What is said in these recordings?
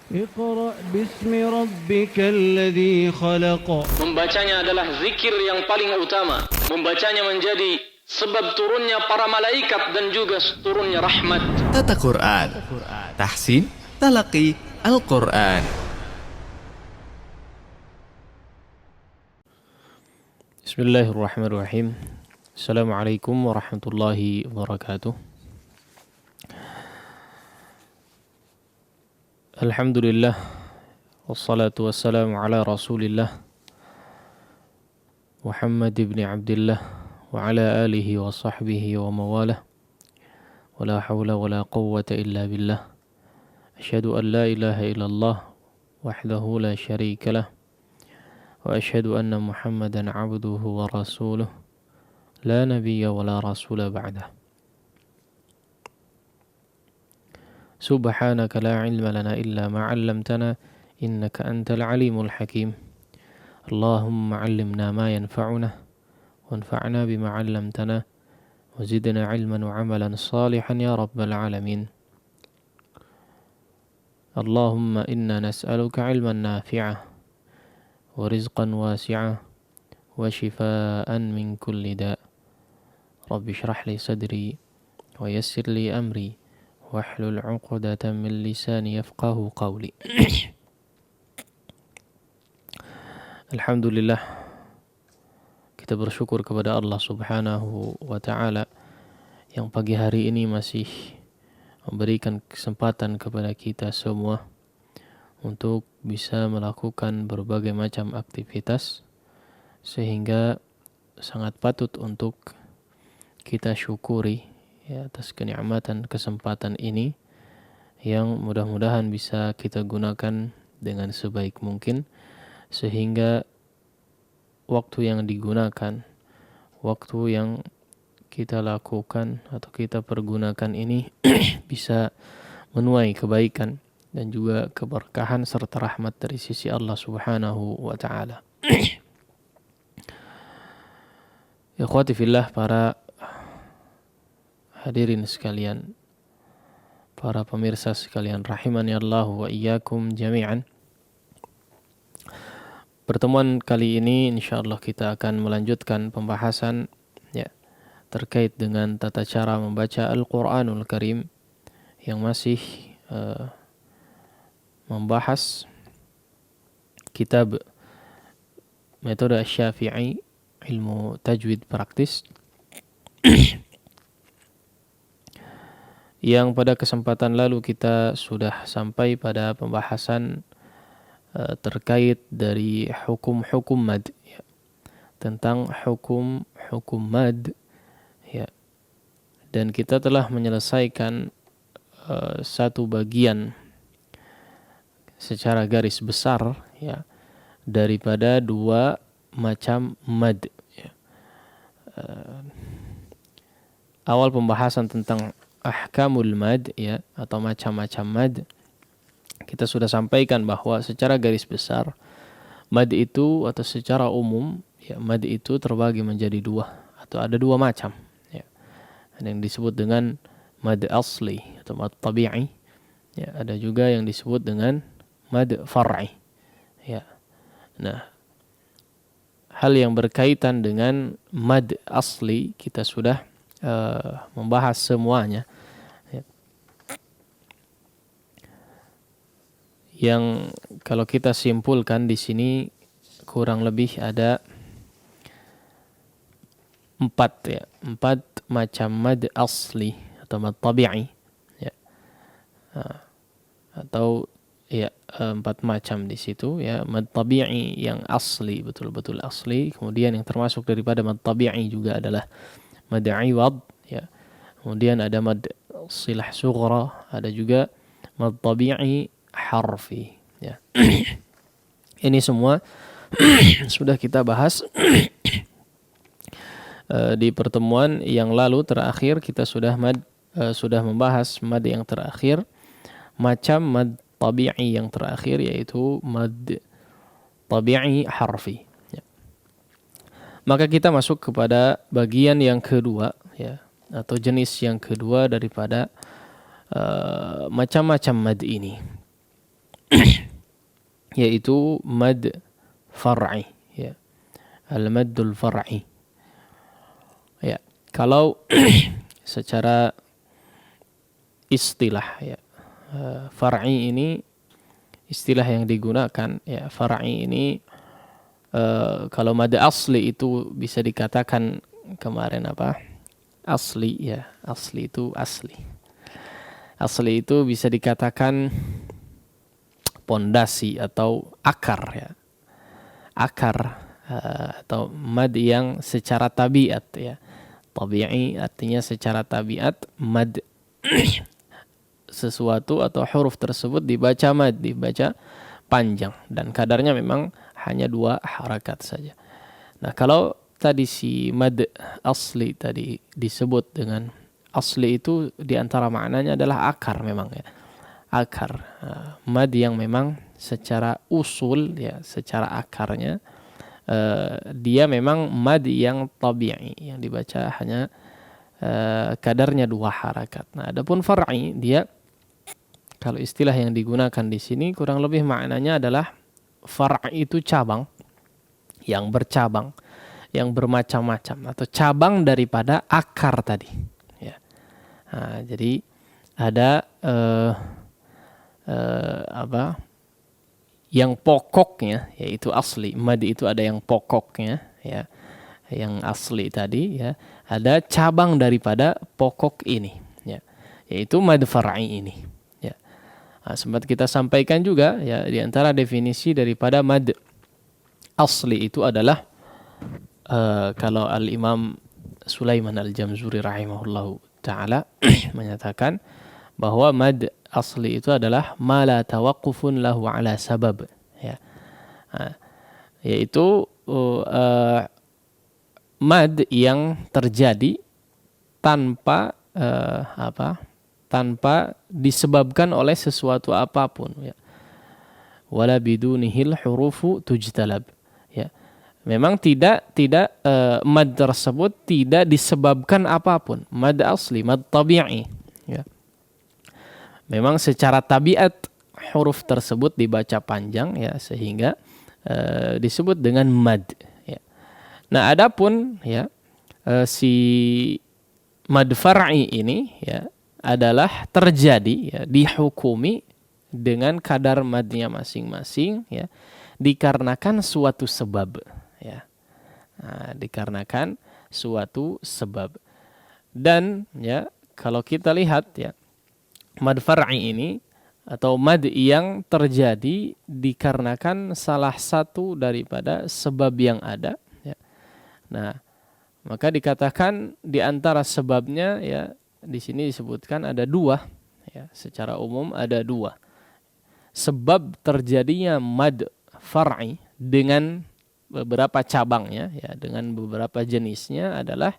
Iqra' bismi rabbikal ladzi khalaq. Membacanya adalah zikir yang paling utama. Membacanya menjadi sebab turunnya para malaikat dan juga turunnya rahmat. Tata Quran, tahsin, talaqi, Al-Quran. Bismillahirrahmanirrahim. Assalamualaikum warahmatullahi wabarakatuh. Alhamdulillah, wassalatu wassalamu ala rasulillah Muhammad ibn Abdullah wa ala alihi wa sahbihi wa mawalah, wa la hawla wa la quwwata illa billah. Asyhadu an la ilaha illallah wahdahu la syarika lah, wa asyhadu anna Muhammadan abduhu wa rasuluh, la nabiyya wa la rasula ba'dah. Subhanaka la ilma lana illa ma 'allamtana innaka antal alimul hakim. Allahumma 'allimna ma yanfa'una wanfa'na bima 'allamtana wa zidna 'ilman wa 'amalan salihan ya rabbal alamin. Allahumma inna nas'aluka 'ilman nafi'ah wa rizqan wasi'ah wa shifaa'an min kulli da'. Rabbi shrah li sadri wa yassir li amri wahlul 'uqdatam min lisani yafqahu qawli. Alhamdulillah, kita bersyukur kepada Allah Subhanahu wa taala yang pagi hari ini masih memberikan kesempatan kepada kita semua untuk bisa melakukan berbagai macam aktivitas, sehingga sangat patut untuk kita syukuri ya, atas kenikmatan kesempatan ini yang mudah-mudahan bisa kita gunakan dengan sebaik mungkin, sehingga waktu yang digunakan, waktu yang kita lakukan atau kita pergunakan ini bisa menuai kebaikan dan juga keberkahan serta rahmat dari sisi Allah Subhanahu wa taala. Ikhwati fillah, para hadirin sekalian, para pemirsa sekalian, rahimani Allah wa iyyakum jami'an. Pertemuan kali ini insyaallah kita akan melanjutkan pembahasan ya terkait dengan tata cara membaca Al-Qur'anul Karim yang masih membahas kitab metode Syafi'i, ilmu tajwid praktis. Yang pada kesempatan lalu kita sudah sampai pada pembahasan terkait dari hukum-hukum mad ya, tentang hukum mad ya, dan kita telah menyelesaikan satu bagian secara garis besar ya daripada dua macam mad ya. Awal pembahasan tentang ahkamul mad ya, atau macam-macam mad, kita sudah sampaikan bahwa secara garis besar mad itu atau secara umum ya, mad itu terbagi menjadi dua atau ada dua macam ya. Ada yang disebut dengan mad asli atau mad tabi'i ya, ada juga yang disebut dengan mad far'i ya. Nah, hal yang berkaitan dengan mad asli kita sudah membahas semuanya ya. Yang kalau kita simpulkan di sini kurang lebih ada empat macam mad asli atau mad tabi'i ya. Atau ya empat macam di situ ya. Mad tabi'i yang asli, betul-betul asli. Kemudian yang termasuk daripada mad tabi'i juga adalah mad iwad ya. Kemudian ada mad silah sughra, ada juga mad tabi'i harfi ya. Ini semua sudah kita bahas di pertemuan yang lalu terakhir. Kita sudah membahas mad yang terakhir, macam mad tabi'i yang terakhir, yaitu mad tabi'i harfi ya. Maka kita masuk kepada bagian yang kedua ya, atau jenis yang kedua daripada macam-macam mad ini. yaitu mad far'i, ya. Al-maddul far'i. Ya, kalau secara istilah, ya, far'i ini istilah yang digunakan, ya. Far'i ini kalau mad asli itu bisa dikatakan kemarin apa? Asli, ya. Asli itu asli. Asli itu bisa dikatakan pondasi atau akar, ya. Akar atau mad yang secara tabiat, ya. Tabi'i artinya secara tabiat, mad sesuatu atau huruf tersebut dibaca mad, dibaca panjang, dan kadarnya memang hanya 2 harakat saja. Nah, kalau tadi si mad asli tadi disebut dengan asli, itu diantara maknanya adalah akar memang, ya. Akar, mad yang memang secara usul, ya, secara akarnya dia memang mad yang tabi'i, yang dibaca hanya kadarnya 2 harakat. Nah, adapun far'i, dia kalau istilah yang digunakan di sini kurang lebih maknanya adalah far'i itu cabang, yang bercabang, yang bermacam-macam, atau cabang daripada akar tadi, ya. Nah, jadi ada yang pokoknya, yaitu asli. Mad itu ada yang pokoknya, ya, yang asli tadi, ya. Ada cabang daripada pokok ini, ya, yaitu mad far'i ini, ya. Nah, sempat kita sampaikan juga, ya, di antara definisi daripada mad asli itu adalah kalau Al-Imam Sulaiman Al-Jamzuri rahimahullahu ta'ala menyatakan bahwa mad asli itu adalah ma la tawaqqufun lahu ala sabab, ya. Nah, yaitu mad yang terjadi tanpa tanpa disebabkan oleh sesuatu apapun, ya. Wala bidunihil hurufu tujtalab, ya. Memang tidak mad tersebut tidak disebabkan apapun, mad asli, mad tabi'i, ya. Memang secara tabiat huruf tersebut dibaca panjang, ya, sehingga disebut dengan mad, ya. Nah, adapun, ya, si mad far'i ini, ya, adalah terjadi, ya, dihukumi dengan kadar madnya masing-masing, ya, dikarenakan suatu sebab, ya. Nah, dikarenakan suatu sebab. Dan, ya, kalau kita lihat, ya, mad far'i ini atau mad yang terjadi dikarenakan salah satu daripada sebab yang ada, ya. Nah, maka dikatakan di antara sebabnya, ya, di sini disebutkan ada 2, ya, secara umum ada 2. Sebab terjadinya mad far'i dengan beberapa cabangnya, ya, dengan beberapa jenisnya adalah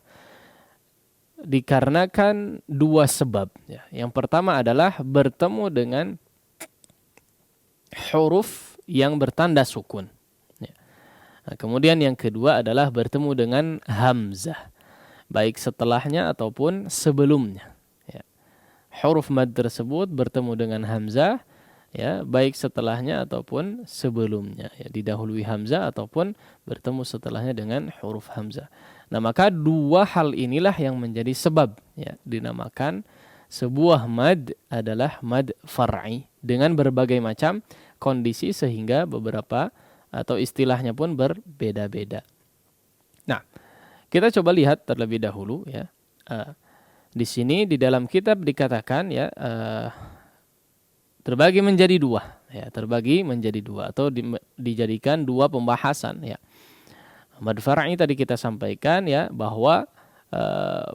dikarenakan 2 sebab, ya. Yang pertama adalah bertemu dengan huruf yang bertanda sukun, ya. Nah, kemudian yang kedua adalah bertemu dengan hamzah, baik setelahnya ataupun sebelumnya, ya. Huruf mad tersebut bertemu dengan hamzah, ya, baik setelahnya ataupun sebelumnya, ya, didahului hamzah ataupun bertemu setelahnya dengan huruf hamzah. Nah, maka 2 hal inilah yang menjadi sebab, ya, dinamakan sebuah mad adalah mad far'i dengan berbagai macam kondisi sehingga beberapa atau istilahnya pun berbeda-beda. Nah, kita coba lihat terlebih dahulu, ya. Di sini di dalam kitab dikatakan, ya, terbagi menjadi 2, ya, terbagi menjadi 2 atau dijadikan 2 pembahasan, ya. Mad far'i tadi kita sampaikan, ya, bahwa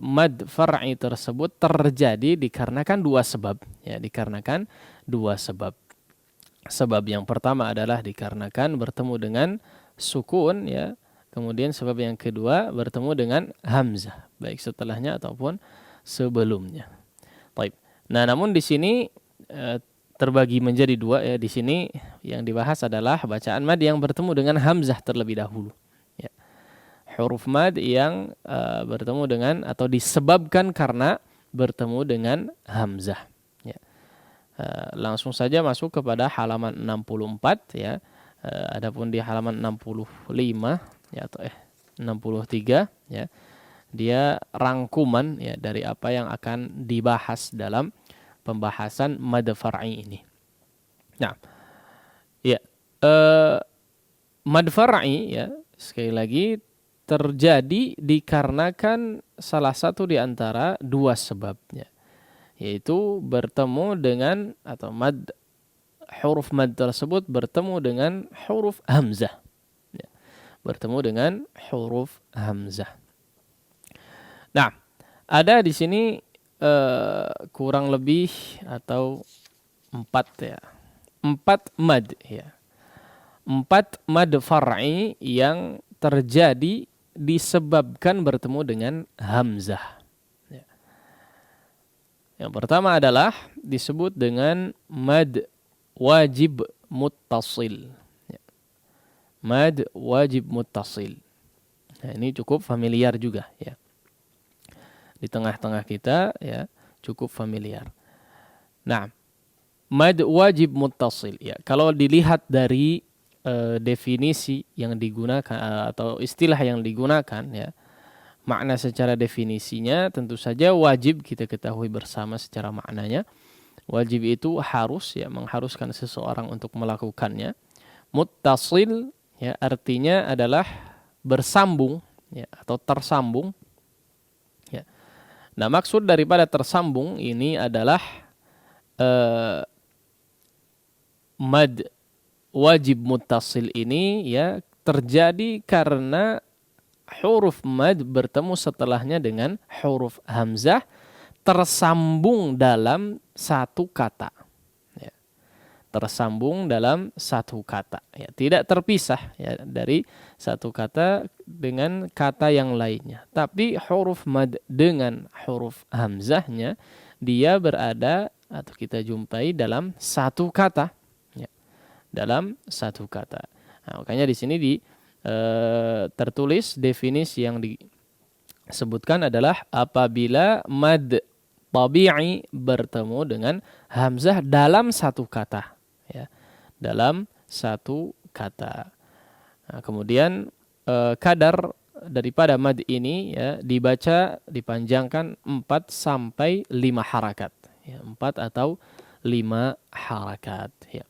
mad far'i tersebut terjadi dikarenakan 2 sebab, ya, dikarenakan 2 sebab. Sebab yang pertama adalah dikarenakan bertemu dengan sukun, ya. Kemudian sebab yang kedua bertemu dengan hamzah, baik setelahnya ataupun sebelumnya. Baik. Nah, namun di sini terbagi menjadi 2, ya. Di sini yang dibahas adalah bacaan mad yang bertemu dengan hamzah terlebih dahulu, ya. Huruf mad yang bertemu dengan atau disebabkan karena bertemu dengan hamzah, ya. Langsung saja masuk kepada halaman 64 ya. Adapun di halaman 65 ya atau 63 ya. Dia rangkuman ya dari apa yang akan dibahas dalam pembahasan mad far'i ini. Nah, ya mad far'i ya sekali lagi terjadi dikarenakan salah satu di antara dua sebabnya, yaitu bertemu dengan atau huruf mad tersebut bertemu dengan huruf hamzah. Ya, bertemu dengan huruf hamzah. Nah, ada di sini kurang lebih atau 4 ya. 4 mad ya. 4 mad far'i yang terjadi disebabkan bertemu dengan hamzah. Ya. Yang pertama adalah disebut dengan mad wajib muttasil. Ya. Mad wajib muttasil. Nah, ini cukup familiar juga ya. Di tengah-tengah kita ya cukup familiar. Nah, mad wajib muttasil ya. Kalau dilihat dari definisi yang digunakan atau istilah yang digunakan ya, makna secara definisinya tentu saja wajib kita ketahui bersama secara maknanya. Wajib itu harus ya, mengharuskan seseorang untuk melakukannya. Muttasil ya artinya adalah bersambung ya atau tersambung. Ya. Nah, maksud daripada tersambung ini adalah mad wajib muttasil ini ya terjadi karena huruf mad bertemu setelahnya dengan huruf hamzah tersambung dalam satu kata. Ya. Tersambung dalam satu kata. Ya. Tidak terpisah ya, dari satu kata dengan kata yang lainnya. Tapi huruf mad dengan huruf hamzahnya dia berada atau kita jumpai dalam satu kata. Ya. Dalam satu kata. Nah, makanya di sini tertulis definisi yang disebutkan adalah apabila mad tabi'i bertemu dengan hamzah dalam satu kata, ya, dalam satu kata. Nah, kemudian kadar daripada mad ini ya dibaca dipanjangkan 4 sampai 5 harakat, ya, 4 atau 5 harakat. Ya.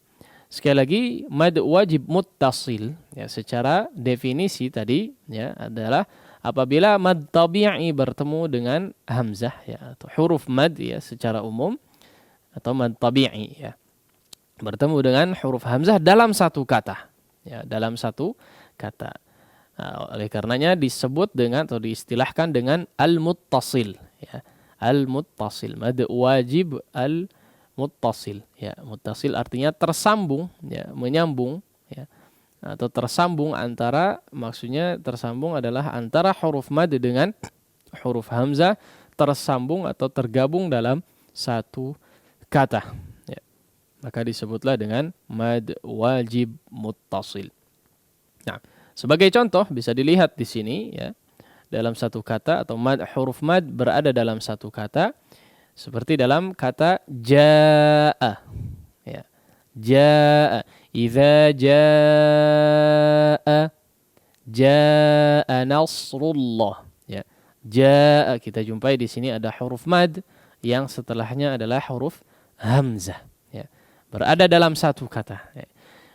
Sekali lagi mad wajib muttasil ya secara definisi tadi ya adalah apabila mad tabi'i bertemu dengan hamzah ya atau huruf mad ya secara umum atau mad tabi'i ya bertemu dengan huruf hamzah dalam satu kata ya dalam satu kata. Nah, oleh karenanya disebut dengan atau diistilahkan dengan al-muttasil ya. Al-muttasil mad wajib al-muttasil ya. Muttasil artinya tersambung ya, menyambung ya. Atau tersambung antara, maksudnya tersambung adalah antara huruf mad dengan huruf hamzah tersambung atau tergabung dalam satu kata. Ya. Maka disebutlah dengan mad wajib muttasil. Nah, sebagai contoh bisa dilihat di sini ya dalam satu kata atau huruf mad berada dalam satu kata seperti dalam kata jaa. Ya. Jaa. Idza jaa nasrullah. Ya. Jaa kita jumpai di sini ada huruf mad yang setelahnya adalah huruf hamzah. Ya. Berada dalam satu kata. Ya.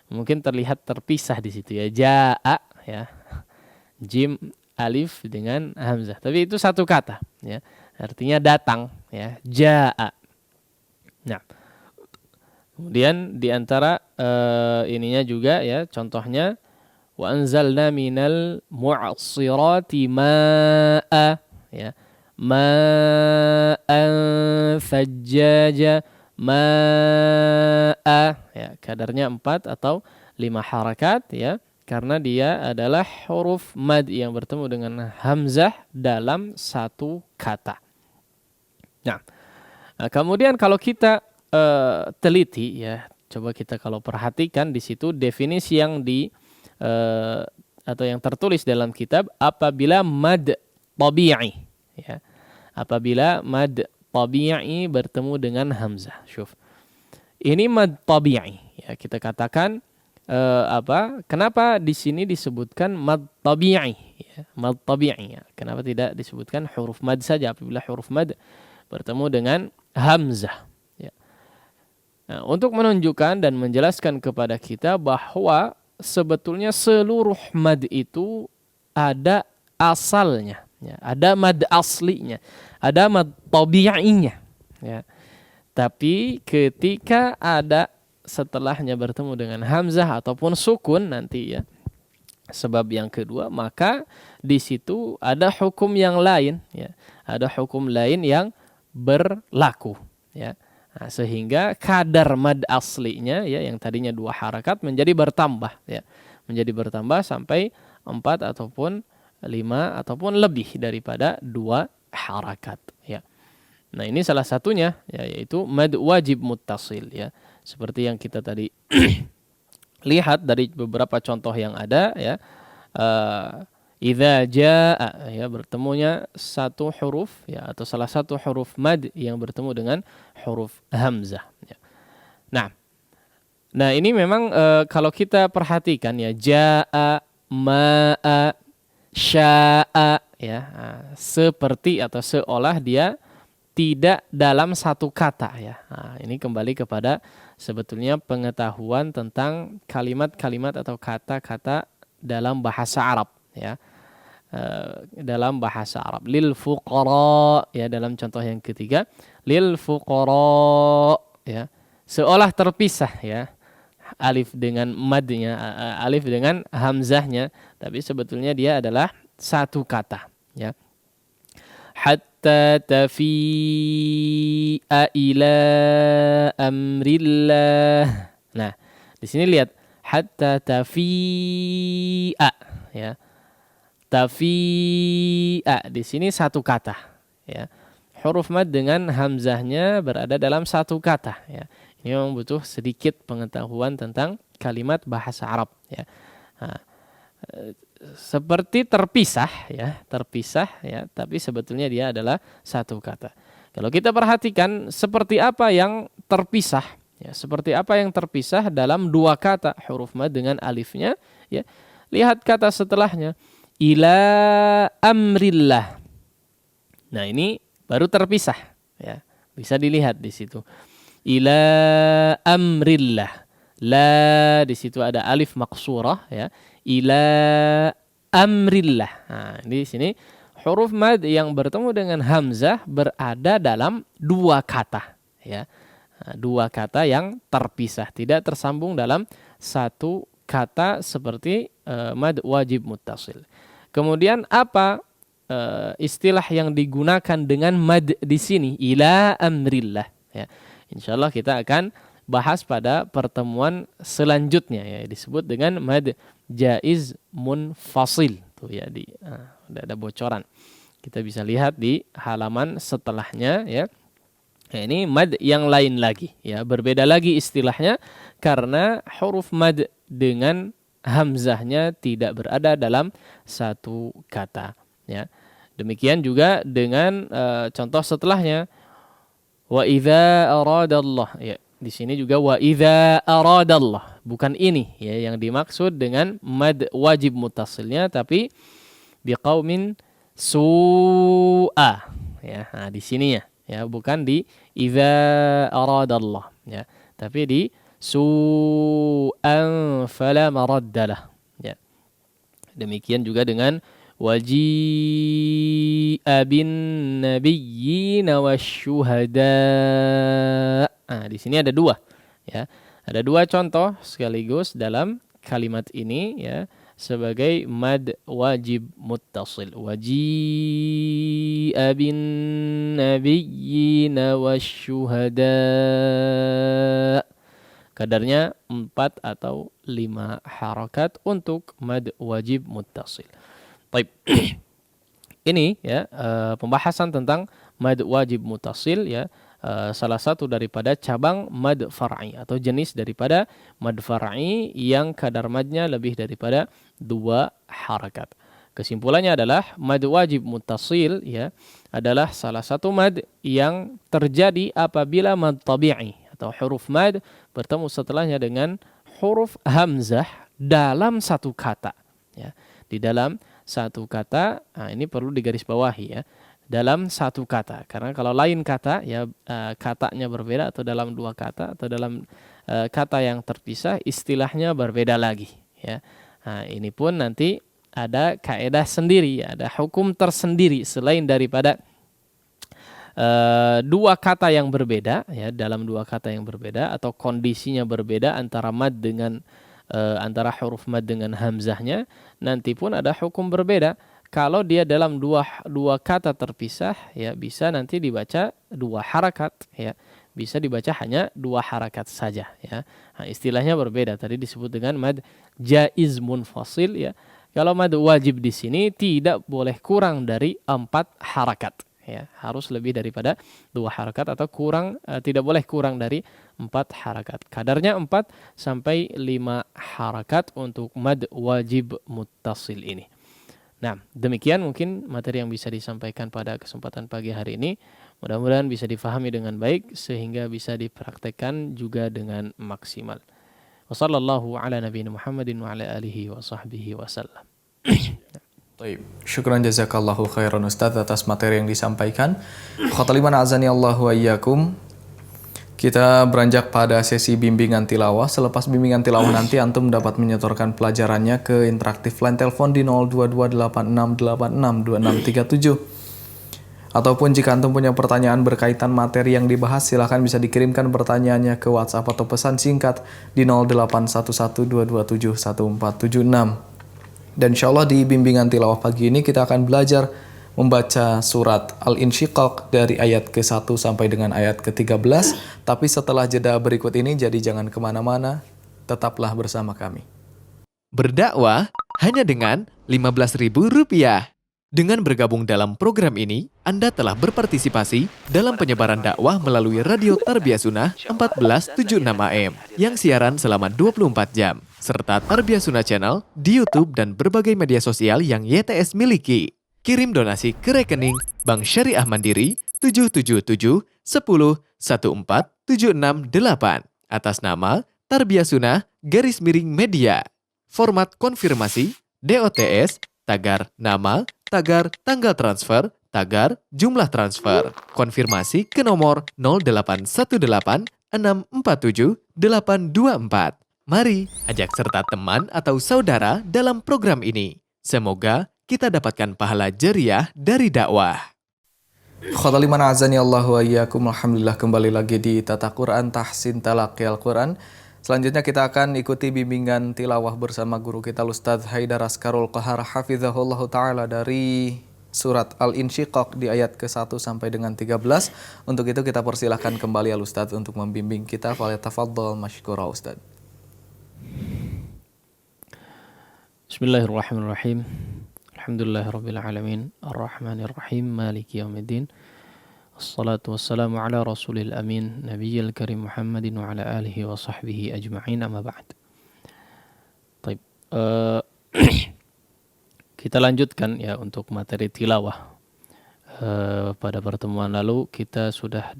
Mungkin terlihat terpisah di situ ya. Jaa ya. Jim alif dengan hamzah. Tapi itu satu kata ya. Artinya datang ya. Jaa. Nah, kemudian di antara ininya juga ya contohnya wa anzalna minal mu'assirati ma'a ya. Ma'an fajjaja ma'a ya kadarnya 4 atau 5 harakat ya karena dia adalah huruf mad yang bertemu dengan hamzah dalam satu kata. Nah, kemudian kalau kita teliti ya, coba kita kalau perhatikan di situ definisi yang atau yang tertulis dalam kitab apabila mad tabi'i ya. Apabila mad tabi'i bertemu dengan hamzah. Syuf. Ini mad tabi'i. Ya, kita katakan kenapa di sini disebutkan mad tabi'i? Ya, mad tabi'i. Ya. Kenapa tidak disebutkan huruf mad saja apabila huruf mad bertemu dengan hamzah? Ya. Nah, untuk menunjukkan dan menjelaskan kepada kita bahwa sebetulnya seluruh mad itu ada asalnya, ya, ada mad aslinya, ada mad tabi'inya. Ya. Tapi ketika ada setelahnya bertemu dengan hamzah ataupun sukun nanti ya, sebab yang kedua, maka di situ ada hukum yang lain, ya, ada hukum lain yang berlaku, ya. Nah, sehingga kadar mad aslinya ya yang tadinya 2 harakat menjadi bertambah, ya, menjadi bertambah sampai 4 ataupun 5 ataupun lebih daripada 2 harakat, ya. Nah, ini salah satunya ya, yaitu mad wajib muttasil, ya. Seperti yang kita tadi lihat dari beberapa contoh yang ada ya. Idza jaa ya, bertemunya satu huruf ya atau salah satu huruf mad yang bertemu dengan huruf hamzah, ya. Nah ini memang kalau kita perhatikan ya, jaa, maa, syaa ya, seperti atau seolah dia tidak dalam satu kata ya. Nah, ini kembali kepada sebetulnya pengetahuan tentang kalimat-kalimat atau kata-kata dalam bahasa Arab ya. Dalam bahasa Arab, lil fuqara ya, dalam contoh yang ketiga, lil fuqara ya, seolah terpisah ya, alif dengan madnya, alif dengan hamzahnya, tapi sebetulnya dia adalah satu kata ya. Hatta tafi'a ila amrillah. Nah, di sini lihat hatta tafi'a ya. Tafi'a di sini satu kata ya. Huruf mad dengan hamzahnya berada dalam satu kata ya. Ini memang butuh sedikit pengetahuan tentang kalimat bahasa Arab ya. Nah, seperti terpisah ya, tapi sebetulnya dia adalah satu kata. Kalau kita perhatikan seperti apa yang terpisah ya, seperti apa yang terpisah dalam 2 kata huruf mad dengan alifnya ya. Lihat kata setelahnya, ila amrillah. Nah, ini baru terpisah ya. Bisa dilihat di situ. Ila amrillah. La di situ ada alif maqsurah ya. Ila amrillah. Nah, di sini huruf mad yang bertemu dengan hamzah berada dalam 2 kata ya. Nah, 2 kata yang terpisah, tidak tersambung dalam satu kata seperti mad wajib muttasil. Kemudian apa istilah yang digunakan dengan mad di sini? Ila amrillah ya. Insyaallah kita akan bahas pada pertemuan selanjutnya ya, disebut dengan mad jaiz munfasil tuh ya, udah ada bocoran. Kita bisa lihat di halaman setelahnya ya. Nah, ini mad yang lain lagi ya, berbeda lagi istilahnya karena huruf mad dengan hamzahnya tidak berada dalam satu kata ya. Demikian juga dengan contoh setelahnya, wa idza aradallah ya. Di sini juga wa idza aradallah, bukan ini ya yang dimaksud dengan mad wajib muttasilnya, tapi biqaumin su'a ya. Nah, di sini ya, bukan di idza aradallah ya, tapi di su'an fala maraddalah ya. Demikian juga dengan waji'a bin nabiyyina wasyuhada. Nah, di sini ada 2 ya. Ada 2 contoh sekaligus dalam kalimat ini ya sebagai mad wajib muttasil. Waji'a bin nabiyyina wasyuhada. Kadarnya 4 atau 5 harakat untuk mad wajib muttasil. Baik. Ini ya pembahasan tentang mad wajib muttasil ya. Salah satu daripada cabang mad far'i atau jenis daripada mad far'i yang kadar madnya lebih daripada 2 harakat. Kesimpulannya adalah mad wajib muttasil ya adalah salah satu mad yang terjadi apabila mad tabi'i atau huruf mad bertemu setelahnya dengan huruf hamzah dalam satu kata. Ya, di dalam satu kata, ini perlu digarisbawahi ya. Dalam satu kata, karena kalau lain kata ya katanya berbeda, atau dalam dua kata atau dalam kata yang terpisah istilahnya berbeda lagi ya. Nah, ini pun nanti ada kaedah sendiri, ada hukum tersendiri selain daripada dua kata yang berbeda ya, dalam dua kata yang berbeda atau kondisinya berbeda antara mad dengan antara huruf mad dengan hamzahnya, nanti pun ada hukum berbeda. Kalau dia dalam dua kata terpisah ya, bisa nanti dibaca dua harakat ya, bisa dibaca hanya dua harakat saja ya. Nah, istilahnya berbeda, tadi disebut dengan mad jaiz munfasil ya. Kalau mad wajib di sini tidak boleh kurang dari 4 harakat ya, harus lebih daripada 2 harakat atau tidak boleh kurang dari 4 harakat. Kadarnya 4 sampai 5 harakat untuk mad wajib muttasil ini. Nah, demikian mungkin materi yang bisa disampaikan pada kesempatan pagi hari ini. Mudah-mudahan bisa difahami dengan baik sehingga bisa dipraktekkan juga dengan maksimal. Wassallallahu ala nabiyina Muhammadin wa ala alihi wa sahbihi wasallam. Baik, syukran jazakallahu khairan Ustaz atas materi yang disampaikan. Khotaliman azani Allahu wa iyyakum. Kita beranjak pada sesi bimbingan tilawah. Selepas bimbingan tilawah nanti antum dapat menyetorkan pelajarannya ke interaktif line telepon di 02286862637. Ataupun jika antum punya pertanyaan berkaitan materi yang dibahas, silahkan bisa dikirimkan pertanyaannya ke WhatsApp atau pesan singkat di 081122714776. Dan insya Allah di bimbingan tilawah pagi ini kita akan belajar membaca surat Al-Insyiqaq dari ayat ke-1 sampai dengan ayat ke-13. Tapi setelah jeda berikut ini, jadi jangan kemana-mana, tetaplah bersama kami. Berdakwah hanya dengan Rp15.000. Dengan bergabung dalam program ini, Anda telah berpartisipasi dalam penyebaran dakwah melalui Radio Tarbiyah Sunnah 1476 AM yang siaran selama 24 jam, serta Tarbiyah Sunnah Channel di YouTube dan berbagai media sosial yang YTS miliki. Kirim donasi ke rekening Bank Syariah Mandiri 777 10 14768 atas nama Tarbiyah Sunnah _media. Format konfirmasi DOTS, tagar nama, tagar tanggal transfer, tagar jumlah transfer. Konfirmasi ke nomor 0818 647 824. Mari ajak serta teman atau saudara dalam program ini. Semoga kita dapatkan pahala jariah dari dakwah. Khotaliman azani Allahu wa iyyakum. Alhamdulillah, kembali lagi di Tata Quran Tahsin Talaqi Al-Quran. Selanjutnya kita akan ikuti bimbingan tilawah bersama guru kita Ustaz Haidar Askarul Qahar hafizahullah ta'ala dari surat Al-Insyiqaq di ayat ke-1 sampai dengan 13. Untuk itu kita persilahkan kembali Al Ustaz untuk membimbing kita. Falyatafaddal masykura Ustaz. Bismillahirrahmanirrahim. Alhamdulillahirabbil alamin, arrahmanir rahim, maliki yaumiddin. Wassalatu wassalamu ala rasulil amin, nabiyil karim Muhammadin wa ala alihi wa sahbihi ajma'in, amma ba'd. Baik, kita lanjutkan ya untuk materi tilawah. Pada pertemuan lalu kita sudah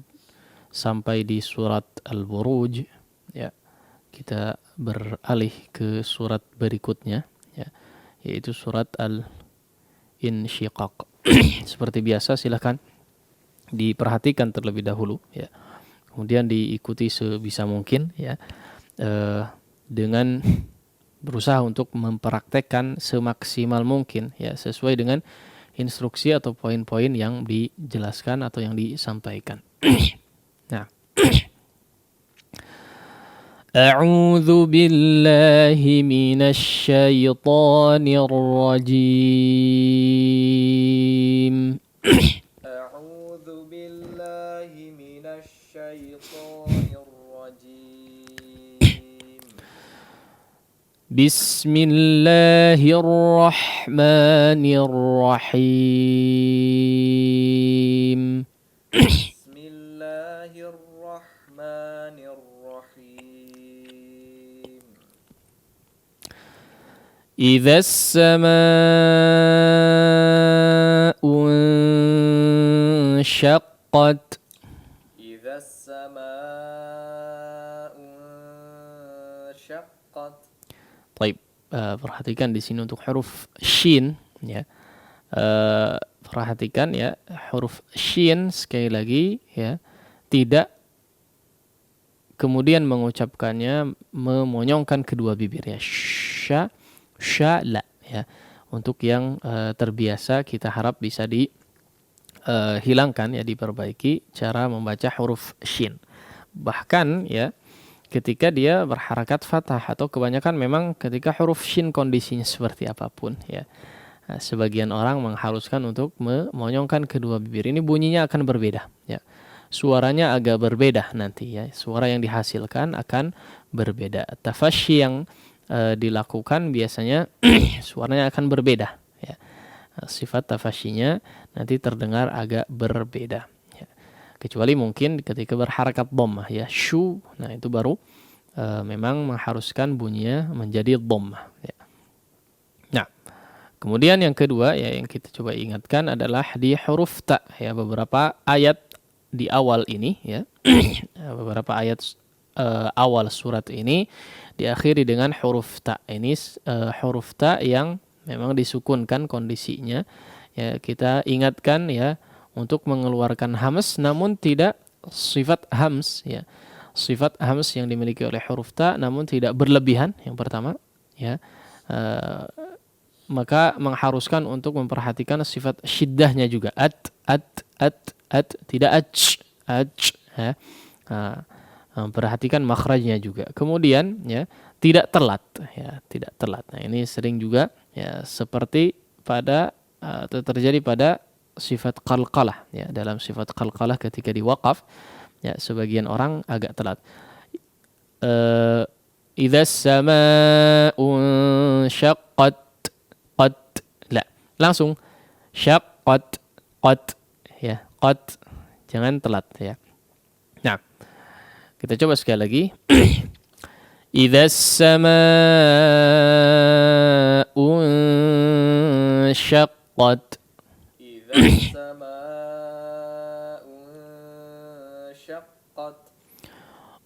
sampai di surat Al-Buruj ya. Kita beralih ke surat berikutnya ya, yaitu surat Al-Insyiqaq. Seperti biasa silahkan diperhatikan terlebih dahulu ya, kemudian diikuti sebisa mungkin ya, dengan berusaha untuk mempraktekkan semaksimal mungkin ya, sesuai dengan instruksi atau poin-poin yang dijelaskan atau yang disampaikan. Nah, A'udzu billahi minasy syaithanir rajim. A'udzu billahi minasy syaithanir rajim. Bismillahirrahmanirrahim. إذا السماء انشقت إذا السماء Baik, perhatikan di sini untuk huruf shin ya. Perhatikan ya, huruf shin sekali lagi ya, tidak kemudian mengucapkannya memonyongkan kedua bibir ya. Sya, la ya. Untuk yang terbiasa kita harap bisa dihilangkan ya, diperbaiki cara membaca huruf shin. Bahkan ya, ketika dia berharakat fathah atau kebanyakan memang ketika huruf shin kondisinya seperti apapun ya. Sebagian orang mengharuskan untuk memonyongkan kedua bibir. Ini bunyinya akan berbeda ya. Suaranya agak berbeda nanti ya. Suara yang dihasilkan akan berbeda. Tafasyi yang dilakukan biasanya suaranya akan berbeda ya. Sifat tafasyinya nanti terdengar agak berbeda ya. Kecuali mungkin ketika berharakat dhammah ya, syu, nah itu baru memang mengharuskan bunyinya menjadi dhammah ya. Nah, kemudian yang kedua ya, yang kita coba ingatkan adalah di huruf ta ya, beberapa ayat di awal ini ya. Beberapa ayat awal surat ini diakhiri dengan huruf ta. Ini huruf ta yang memang disukunkan kondisinya ya. Kita ingatkan ya untuk mengeluarkan hams namun tidak sifat hams ya. Sifat hams yang dimiliki oleh huruf ta namun tidak berlebihan yang pertama ya. Maka mengharuskan untuk memperhatikan sifat syiddahnya juga. Tidak ya. Perhatikan makhrajnya juga. Kemudian ya, tidak telat ya, tidak telat. Nah, ini sering juga ya seperti pada terjadi pada sifat qalqalah ya. Dalam sifat qalqalah ketika di waqaf ya, sebagian orang agak telat. Idza as-samaa'u syaqqat, qad, la, langsung syaqqat, qad ya, qad, jangan telat ya. Nah, kita coba sekali lagi. Idza as-samaa'u syaqqat, idza as-samaa'u syaqqat,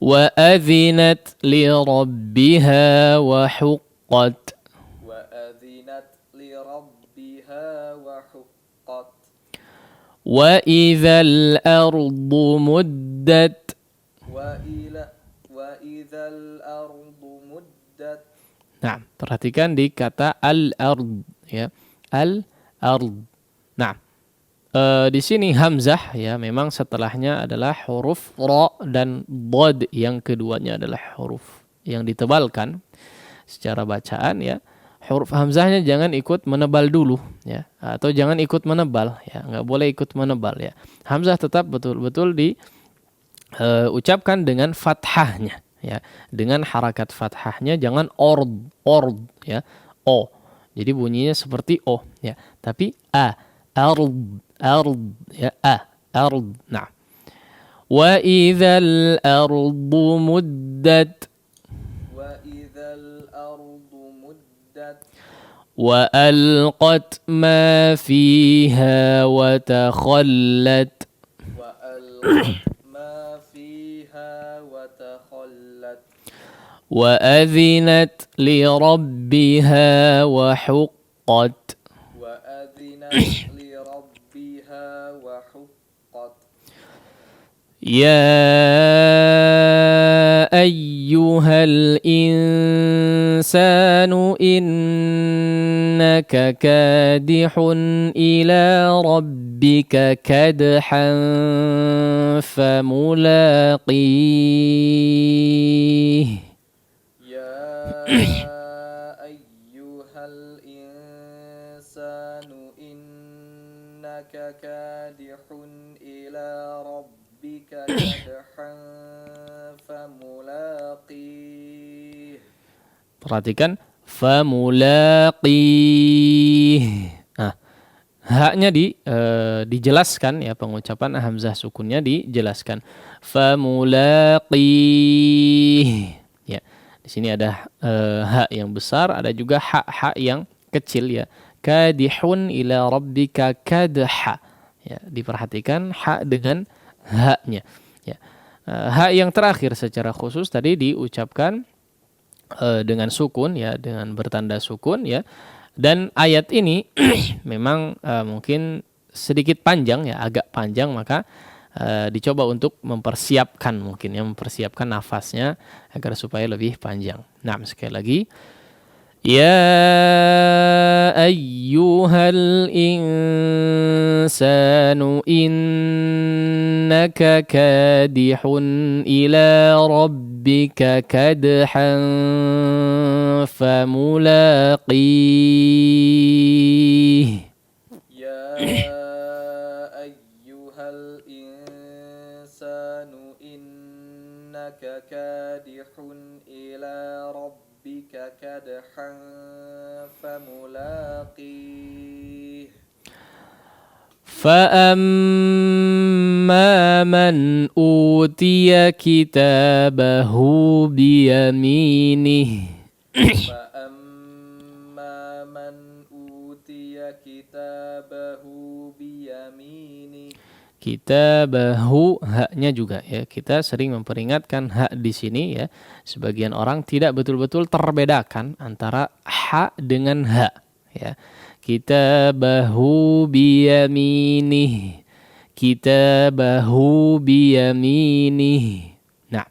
wa adzinat li rabbiha wa huqqat, wa adzinat li rabbiha wa huqqat, wa idzal ardu muddat, wa idzal ardu muddat. Nah, perhatikan di kata al-ard ya, al-ard. Nah, di sini hamzah ya, memang setelahnya adalah huruf ra dan dhad, yang keduanya adalah huruf yang ditebalkan secara bacaan ya. Huruf hamzahnya jangan ikut menebal dulu ya, atau jangan ikut menebal ya, nggak boleh ikut menebal ya. Hamzah tetap betul-betul diucapkan dengan fathahnya ya, dengan harakat fathahnya, jangan ord ya, o. Jadi bunyinya seperti o ya, tapi a, ard ya, ard. Nah, wa idzal ardu muddat, wa idzal ardu muddat, wa alqat ma fiha wa takhallat, wa alqat ma fiha wa takhallat, wa adzinat li rabbiha wa huqqat, wa adzinat li rabbiha wa huqqat. Ya ayyuhal insanu innaka kadihun ila rabbika kadhan famulaqih. Ya ayyuhal insanu innaka kadihun ila rabbika kadhan famulaqih. Perhatikan famulaqih. Nah, haknya dijelaskan ya, pengucapan hamzah sukunnya dijelaskan. Famulaqih. Ya, di sini ada hak yang besar, ada juga hak yang kecil ya. Kadihun ila rabbika kadha. Ya, diperhatikan hak dengan haknya. Ya. Hak yang terakhir secara khusus tadi diucapkan dengan sukun ya, dengan bertanda sukun ya. Dan ayat ini memang mungkin sedikit panjang ya, agak panjang, maka dicoba untuk mempersiapkan mungkin ya, mempersiapkan nafasnya agar supaya lebih panjang. Nah, sekali lagi, ya ayyuhal insanu innaka kadihun ila rabbika kadhan famulaqih. Ya ayyuhal insanu innaka kadihun ila rabbika kadhan famulaqih. فأما من أوتي كتابه بيمينه فأما من أوتي كتابه بيمينه. Kitabahu, haknya juga ya. Kita sering memperingatkan hak di sini ya. Sebagian orang tidak betul-betul terbedakan antara ha dengan ha ya. Kitabahu biyaminih. Kitabahu biyaminih. Nah,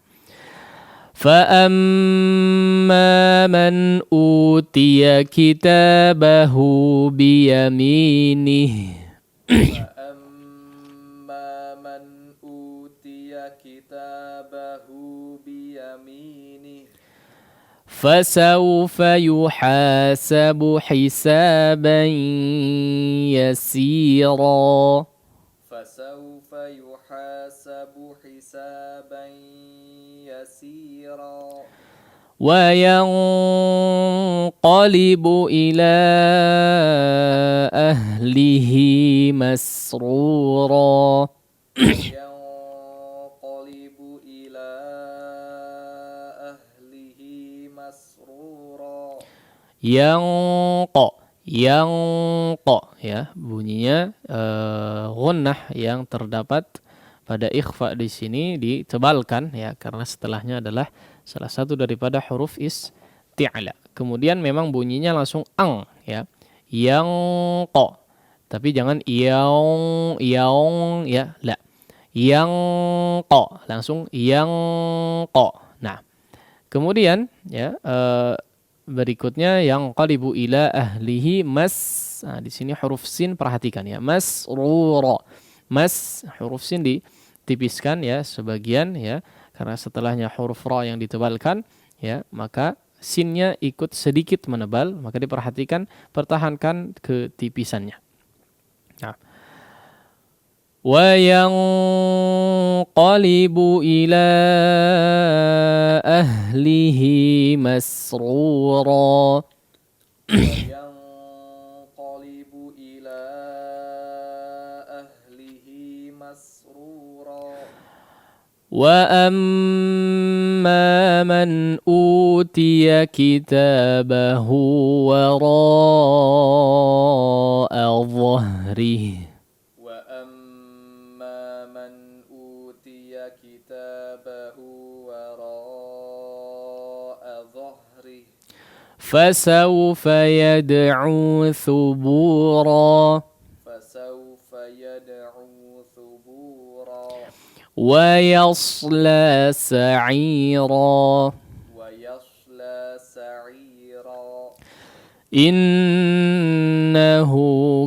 فأما من أوتي كتابه بيمينه فأما من أوتي كتابه بيمينه فسوف يحاسب حسابا يسيرا فسوف يحاسب حسابا يسيرا وينقلب إلى أهله مسرورا ينقلب إلى أهله مسرورا Yangqa ya, bunyinya gunnah yang terdapat pada ikhfa di sini ditebalkan ya, karena setelahnya adalah salah satu daripada huruf isti'la. Kemudian memang bunyinya langsung ang ya. Yangqa. Tapi jangan yaung ya, la. Yangqa, langsung yangqa. Nah, kemudian ya berikutnya yang qalibu ila ahlihi Nah, di sini huruf sin perhatikan ya, masrura. Huruf sin ditipiskan ya sebagian ya, karena setelahnya huruf ra yang ditebalkan ya, maka sinnya ikut sedikit menebal, maka diperhatikan, pertahankan ketipisannya. Nah, وَيَنْقَلِبُ إِلَى أَهْلِهِ مَسْرُورًا وَيَنْقَلِبُ إِلَى أَهْلِهِ مَسْرُورًا وَأَمَّا مَنْ أُوتِيَ كِتَابَهُ وَرَاءَ ظَهْرِهِ فسوف يدعو ثبورا ويصلى سعيرا إنه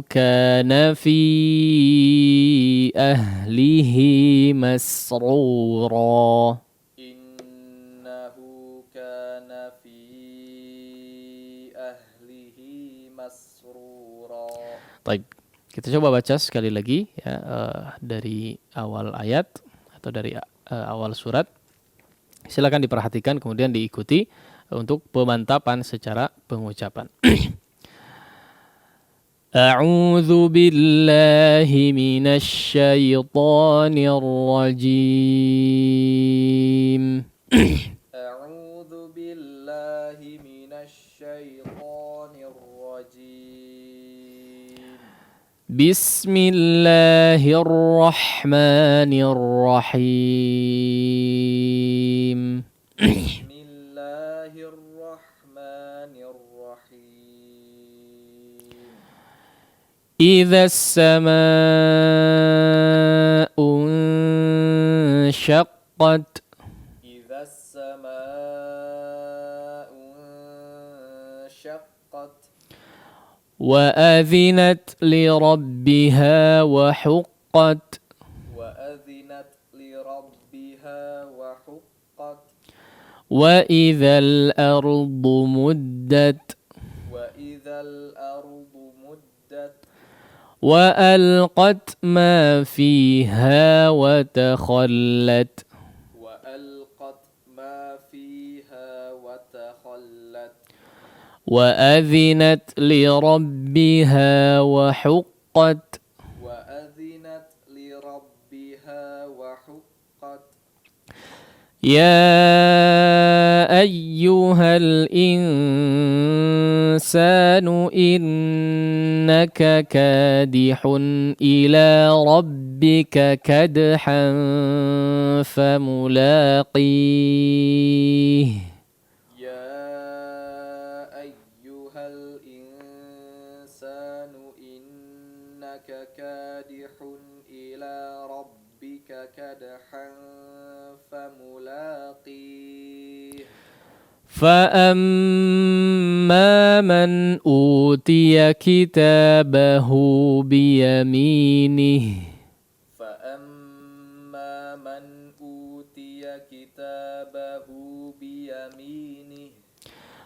كان في أهله مسرورا Baik, kita coba baca sekali lagi ya, dari awal ayat atau dari awal surat. Silakan diperhatikan kemudian diikuti untuk pemantapan secara pengucapan. A'udzu billahi minasy syaithanir rajim. A'udzu billahi minasy syaithanir rajim. Bismillahirrahmanirrahim. Bismillahirrahmanirrahim. إذا السماء انشقت إذا السماء انشقت وأذنت لربها وحقت وأذنت لربها وحقت وإذا الأرض مدت وإذا الأرض مدت وألقت ما فيها وتخلت وألقت ما فيها وتخلت وأذنت لربها وحقت وأذنت لربها وحقت يا أيها الإنسان إنك كادح إلى ربك كدحا فملاقيه يا أيها الإنسان إنك كادح إلى ربك كدحا فملاقيه فأما من أوتي كتابه بيمينه فأما من أوتي كتابه بيمينه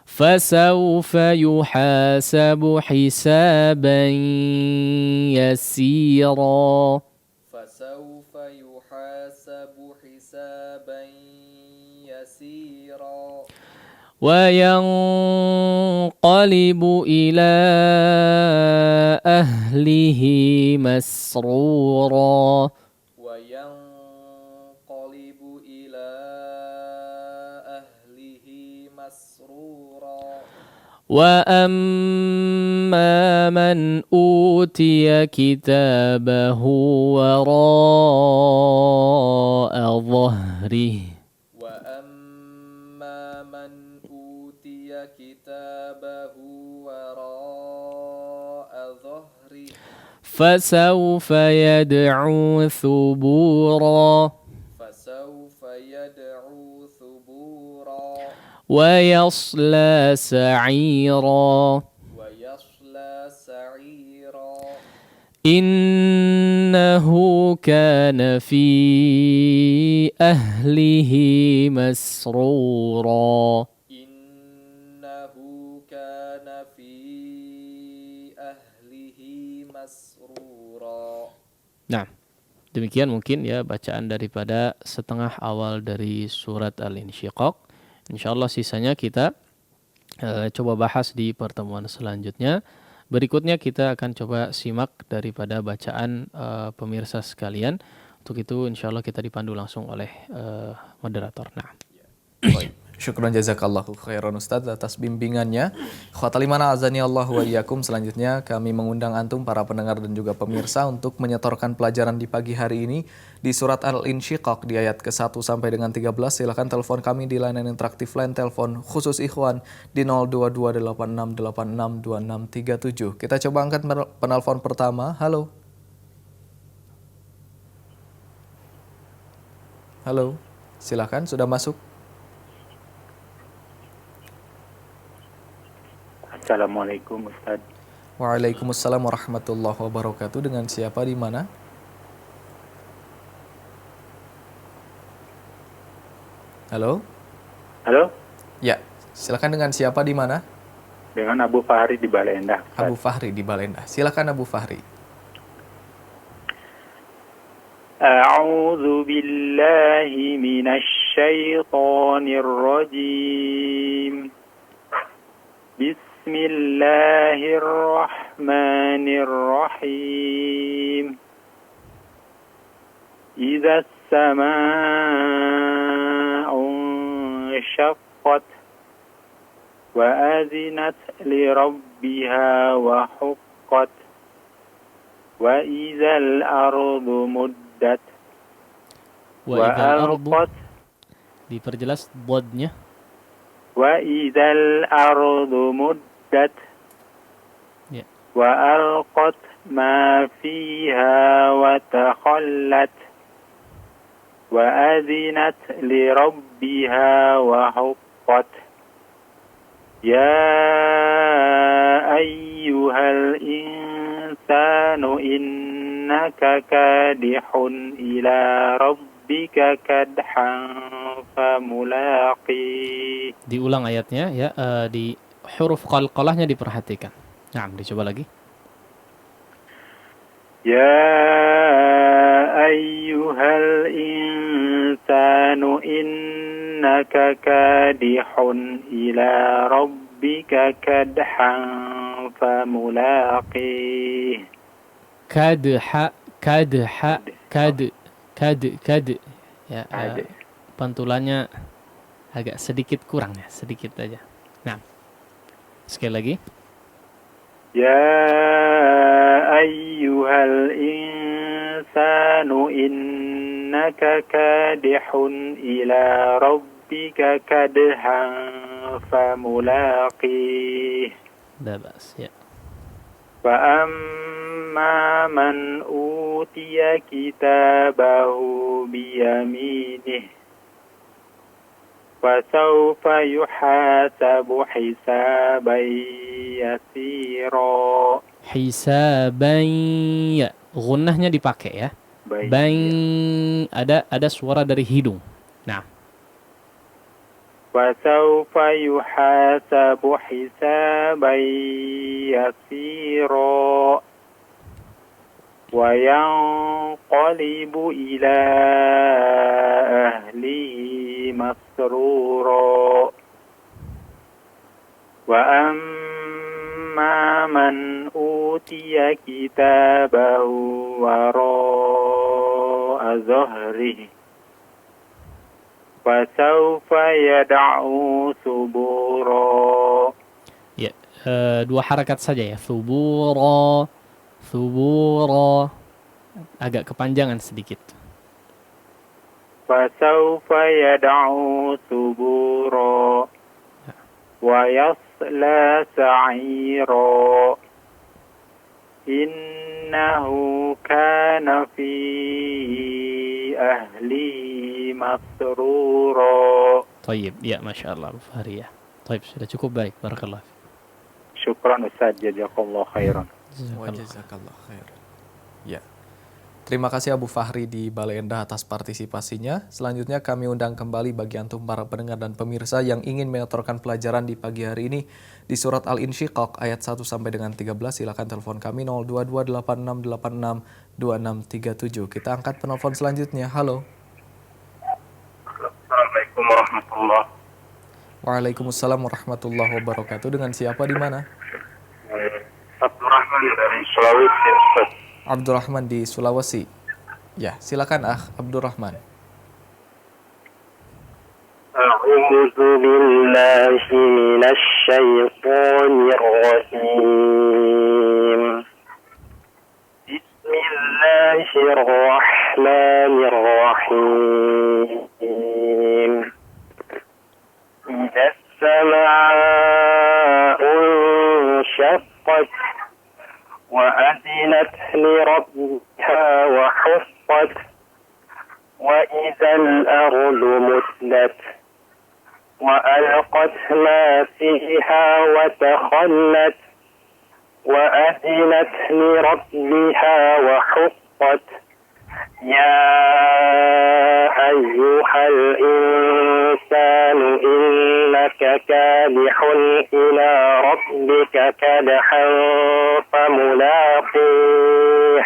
فسوف يحاسب حسابا يسيرا فسوف يحاسب حسابا يسيرا وينقلب إلى أهله مسرورا وينقلب إلى أهله مسرورا وأما من أوتي كتابه وراء ظهره وأما من أوتي كتابه وراء ظهره فسوف يدعو ثبورا فسوف يدعو ثبورا ويصلى سعيرا ويصلى سعيرا إنه كان في أهله مسرورا إنه كان في أهله مسرورا. Nah, demikian mungkin ya bacaan daripada setengah awal dari surat Al-Insyiqaq. Insyaallah sisanya kita coba bahas di pertemuan selanjutnya. Berikutnya kita akan coba simak daripada bacaan pemirsa sekalian. Untuk itu insyaallah kita dipandu langsung oleh moderator. Nah. Baik. Syukran jazakallahu khairan Ustaz atas bimbingannya. Ikhwatal iman azani Allah wa iyyakum. Selanjutnya kami mengundang antum para pendengar dan juga pemirsa untuk menyetorkan pelajaran di pagi hari ini di surat Al-Insyiqaq di ayat ke-1 sampai dengan 13. Silakan telepon kami di layanan interaktif line telepon khusus ikhwan di 02286862637. Kita coba angkat penelpon pertama. Halo. Halo. Silakan sudah masuk. Assalamualaikum Ustaz. Waalaikumsalam warahmatullahi wabarakatuh. Dengan siapa di mana? Halo? Halo? Ya, silakan dengan siapa di mana? Dengan Abu Fahri di Baleendah. Ustaz. Abu Fahri di Baleendah. Silakan Abu Fahri. A'udzu billahi minasy syaithanir rajim. Bismillahirrahmanirrahim. Idza as-samaa'u inshaqqat wa adzinat li rabbiha wa huqqat wa idzal ardu muddat wa alqat. Diperjelas bodnya. Wa idzal ardu muddat Ya. wa alqat ما فيها وتخلت وأذنت لربها وحقت يا أيها الإنسان إنك كادح إلى ربك كدحا فملاقيه. Diulang ayatnya ya, di huruf qalqalahnya diperhatikan. Nah, dicoba lagi. يا أيها الإنسان إنك كادح إلى ربك كدحا فملاقيه. Kadha, kadha, kad. Ya, pantulannya agak sedikit kurang ya, sedikit aja. Nah, sekali lagi. يا أيها الإنسان إنك كادح إلى ربك كدحا فملاقيه. Dah bas ya. فأما من أوتي كتابه بيمينه فسوف يحاسب حسابا يسيرا. Hisaban ya. Gunnahnya dipakai ya. Bang, ada suara dari hidung. Nah, فسوف يحاسب حسابا يسيرا وينقلب إلى أهله مسرورا. وأما من أوتي كتابه وراء ظهره فسوف يدعو ثبورا. ya, dua harakat saja ya. Thubura, thubura. Agak kepanjangan sedikit. فسوف يدعو ثبورا ويصلى سعيرا إنه كان في أهله مسرورا. Tayyib, ya Masya Allah Bu Fahri ya. Tayyib, sudah cukup baik. Barakallah. شكرا أستاذ جزاكم الله خيرا. Wajazakallah khair. Ya. Terima kasih Abu Fahri di Bale Endah atas partisipasinya. Selanjutnya kami undang kembali bagi antum para pendengar dan pemirsa yang ingin menyetorkan pelajaran di pagi hari ini di surat Al-Insyiqaq ayat 1 sampai dengan 13. Silakan telepon kami 02286862637. Kita angkat penelpon selanjutnya. Halo. Assalamualaikum warahmatullahi. Waalaikumsalam warahmatullahi wabarakatuh. Dengan siapa di mana? Abdurrahman dari Sulawesi, Ustaz. Abdurrahman di Sulawesi. Ya, silakan Abdurrahman. A'udzu billahi minasy syaithanir rajim. Bismillahirrahmanirrahim. Idza as-samaa'u shaqqat وأذنت لربها وحصت وإذا الأرض مدت وألقت ما فيها وتخلت وأذنت لربها وحصت يا أيها الإنسان إنك كادح إلى ربك كدحا فملاقيه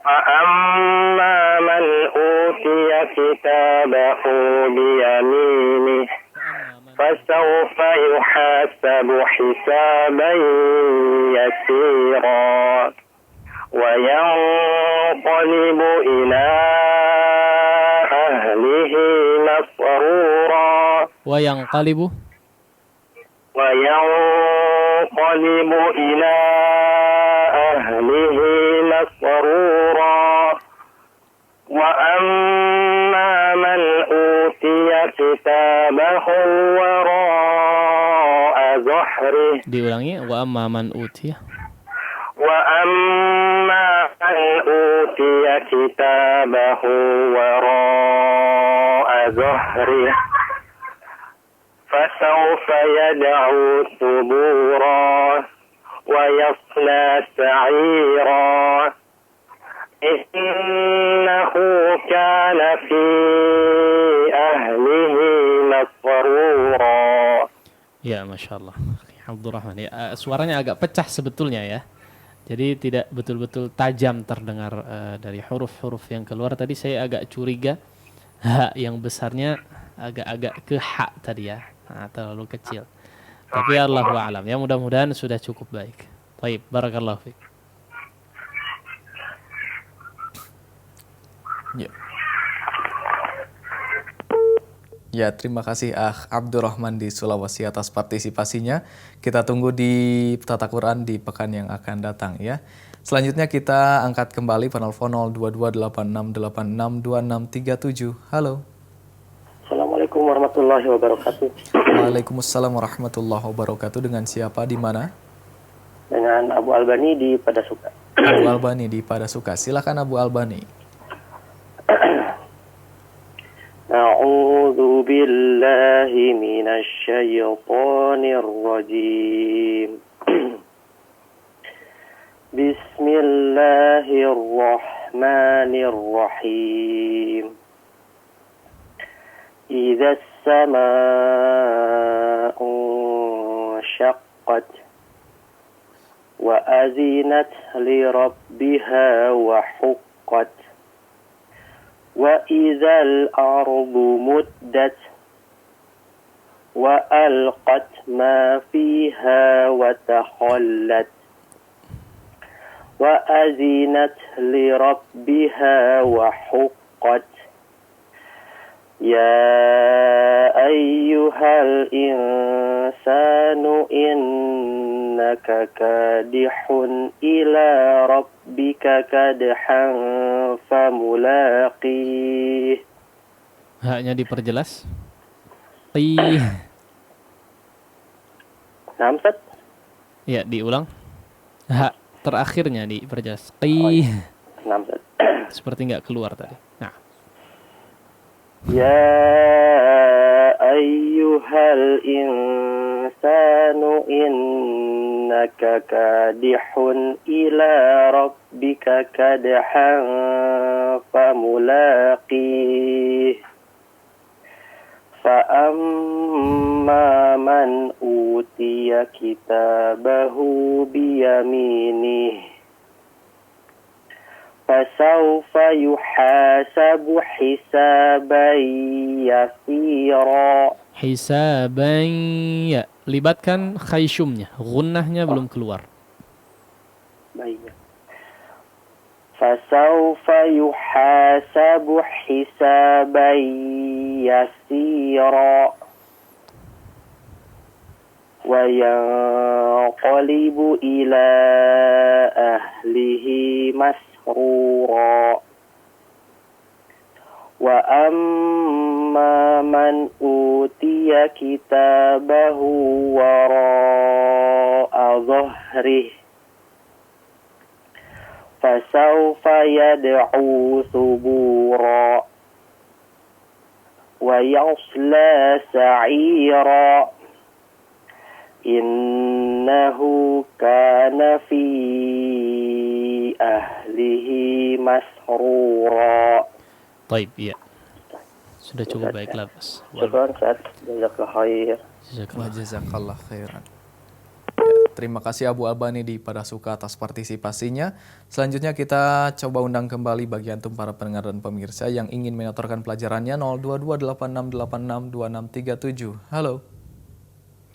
فأما من أوتي كتابه بيمينه فسوف يحاسب حسابا يسيرا وينقلب إلى أهله مسرورا وينقلب إلى أهله مسرورا وأما من أوتي كتابه وراء ظهره. Diulangi, wa amma man utiya. وأما وأما من أوتي كتابه وراء ظهره فسوف يدعو ثبورا ويصلى سعيرا إنه كان في أهله مسرورا. Ya, Masya Allah. Abdurrahman, ya, suaranya agak pecah sebetulnya ya. Jadi tidak betul-betul tajam terdengar dari huruf-huruf yang keluar. Tadi saya agak curiga ha yang besarnya agak-agak ke ha tadi ya. Nah, terlalu kecil. Tapi Allahu a'lam. Ya mudah-mudahan sudah cukup baik. Baik, barakallahu fiik. Ya. Ya, terima kasih Abdurrahman di Sulawesi atas partisipasinya. Kita tunggu di Tata Quran di pekan yang akan datang ya. Selanjutnya kita angkat kembali penelpon 02286862637. Halo. Assalamualaikum warahmatullahi wabarakatuh. Waalaikumsalam warahmatullahi wabarakatuh. Dengan siapa di mana? Dengan Abu Albani di Padasuka. Abu Albani di Padasuka. Silakan Abu Albani. أعوذ بالله من الشيطان الرجيم بسم الله الرحمن الرحيم إذا السماء انشقت وأذنت لربها وحقت وإذا الأرض مدت وألقت ما فيها وتخلت وأذنت لربها وحقت يا أيها الإنسان إنك كادح إلى ربك كدحا فملاقيه. Haknya diperjelas. Qih. Namsat? Ya, diulang. Hak terakhirnya diperjelas. Qih. Namsat. Seperti nggak keluar tadi. Nah. يا أيها الإنسان إنك كادح إلى ربك كدحا فملاقيه فأما من أوتي كتابه بيمينه فسوف يحاسب حسابا يسيرا. Hisaban ya. Libatkan khayshumnya. Gunnahnya belum keluar. Baik. فسوف يحاسب حسابا يسيرا وينقلب إلى أهله مسرورا وأما من أوتي كتابه وراء ظهره فسوف يدعو ثبورا ويصلى سعيرا إنه كان في أهله مسرورا. Taib, iya. Sudah cukup baik lah, Mas. Syukran, Ustaz. Jazakallah khair. Jazakallah khairan. Ya, terima kasih Abu Albani di Padasuka atas partisipasinya. Selanjutnya kita coba undang kembali bagi antum para pendengar dan pemirsa yang ingin menyetorkan pelajarannya 02286862637. Halo.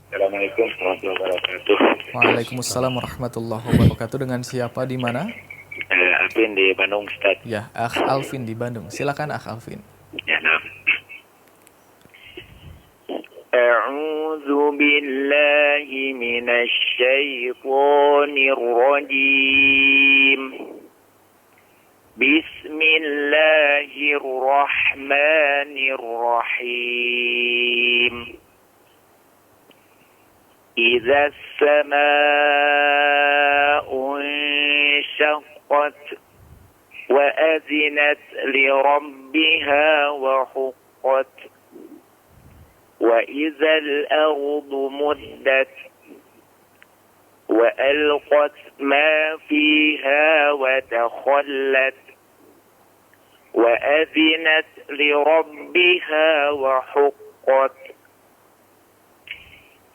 Assalamualaikum warahmatullahi wabarakatuh. Waalaikumsalam warahmatullahi wabarakatuh. Dengan siapa di mana? Alvin di Bandung, Ustaz. Ya, Akh Alvin di Bandung. Silakan Akh Alvin. Ya, nah. A'udzu billahi minasy syaithanir rajim. Bismillahirrahmanirrahim. Idza as-samaa'u انشقت وأذنت لربها وحقت وإذا الأرض مدت وألقت ما فيها وتخلت وأذنت لربها وحقت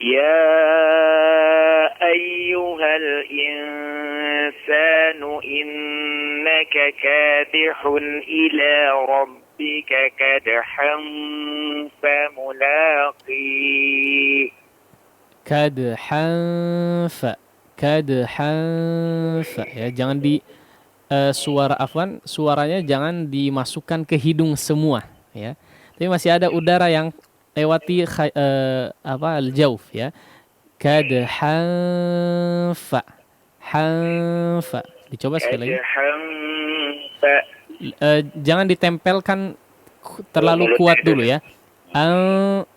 يا أيها الإنسان إنك كادح إلى ربك كدحا فملاقيه Kadhan fa ya, jangan di suaranya jangan dimasukkan ke hidung semua ya. Tapi masih ada udara yang lewati al-jauf ya. Kadhan fa. Dicoba sekali lagi. Jangan ditempelkan terlalu kuat dulu ya.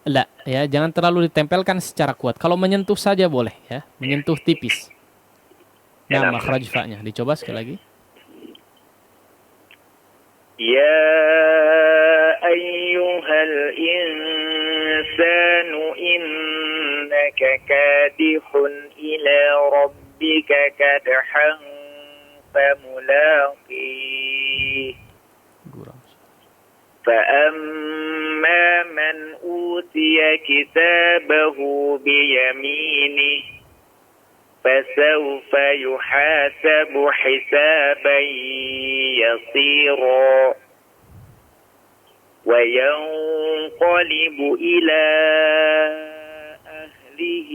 La ya, jangan terlalu ditempelkan secara kuat. Kalau menyentuh saja boleh ya, menyentuh tipis. Nah, makhraj fa-nya dicoba sekali lagi. Ya ayyuhal insanu innaka kadihun ila rabbika kadhan famulaqih. فأما من أوتي كتابه بيمينه فسوف يحاسب حسابا يسيرا وينقلب إلى أهله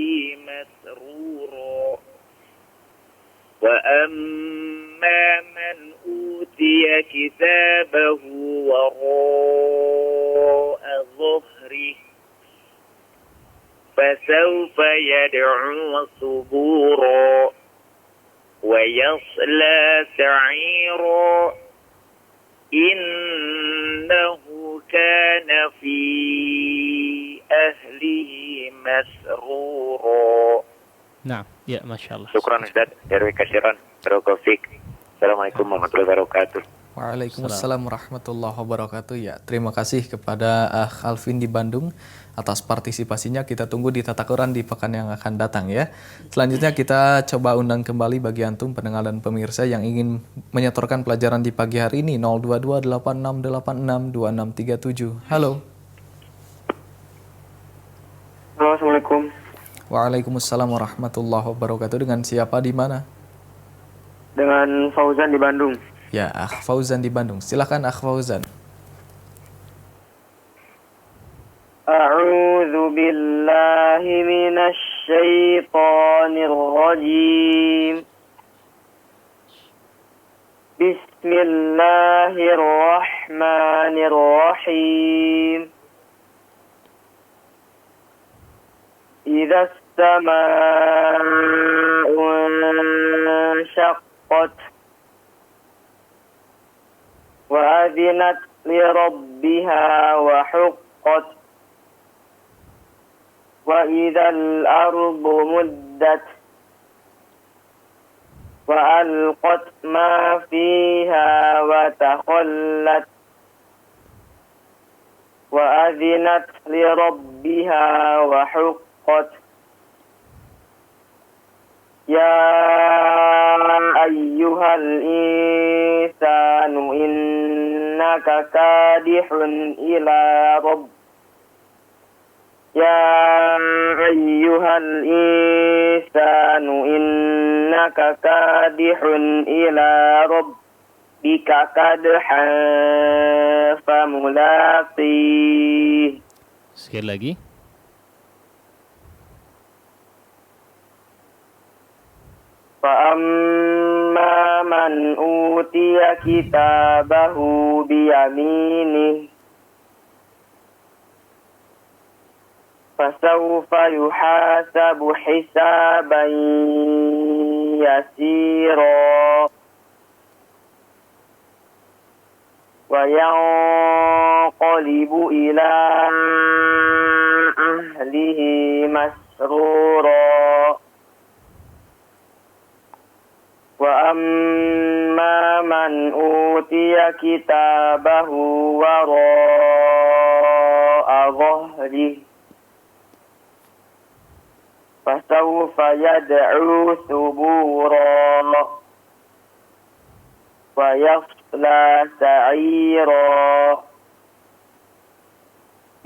مسرورا وأما من أوتي كتابه وراء ظهره فسوف يدعو ثبورا ويصلى سعيرا إنه كان في أهله مسرورا. Nah, ya, Masya Allah. Syukran Ustaz, jarwi kasiran, barakallahu fiik. Assalamualaikum warahmatullahi wabarakatuh. Waalaikumsalam warahmatullahi wabarakatuh. Ya, terima kasih kepada Alvin di Bandung atas partisipasinya. Kita tunggu di Tata Quran di pekan yang akan datang ya. Selanjutnya kita coba undang kembali bagi antum pendengar dan pemirsa yang ingin menyetorkan pelajaran di pagi hari ini 02286862637. Halo. Halo, Assalamualaikum. Waalaikumsalam warahmatullahi wabarakatuh. Dengan siapa di mana? Dengan Fauzan di Bandung. Ya, Akh Fauzan di Bandung. Silakan Akh Fauzan. A'udzu billahi minasy syaithanir rajim. Bismillahirrahmanirrahim. Idza as-samaa'u inshaqqat wa adzinat li rabbiha wa huqqat wa idzal ardu muddat wa alqat ma fiha wa takhallat wa adzinat li rabbiha wa huqqat ya ayyuhal insanu innaka kadihun ila rabbika يا أيها الإنسان إنك كادح إلى ربك كدحا فملاقيه. Sekali lagi. فأما من أوتي كتابه بيمينه فسوف يحاسب حسابا يسيرا وينقلب إلى أهله مسرورا وأما utiya kitabahu wara'a dhahrihi fasawfa yad'u thubura wa yasla sa'ira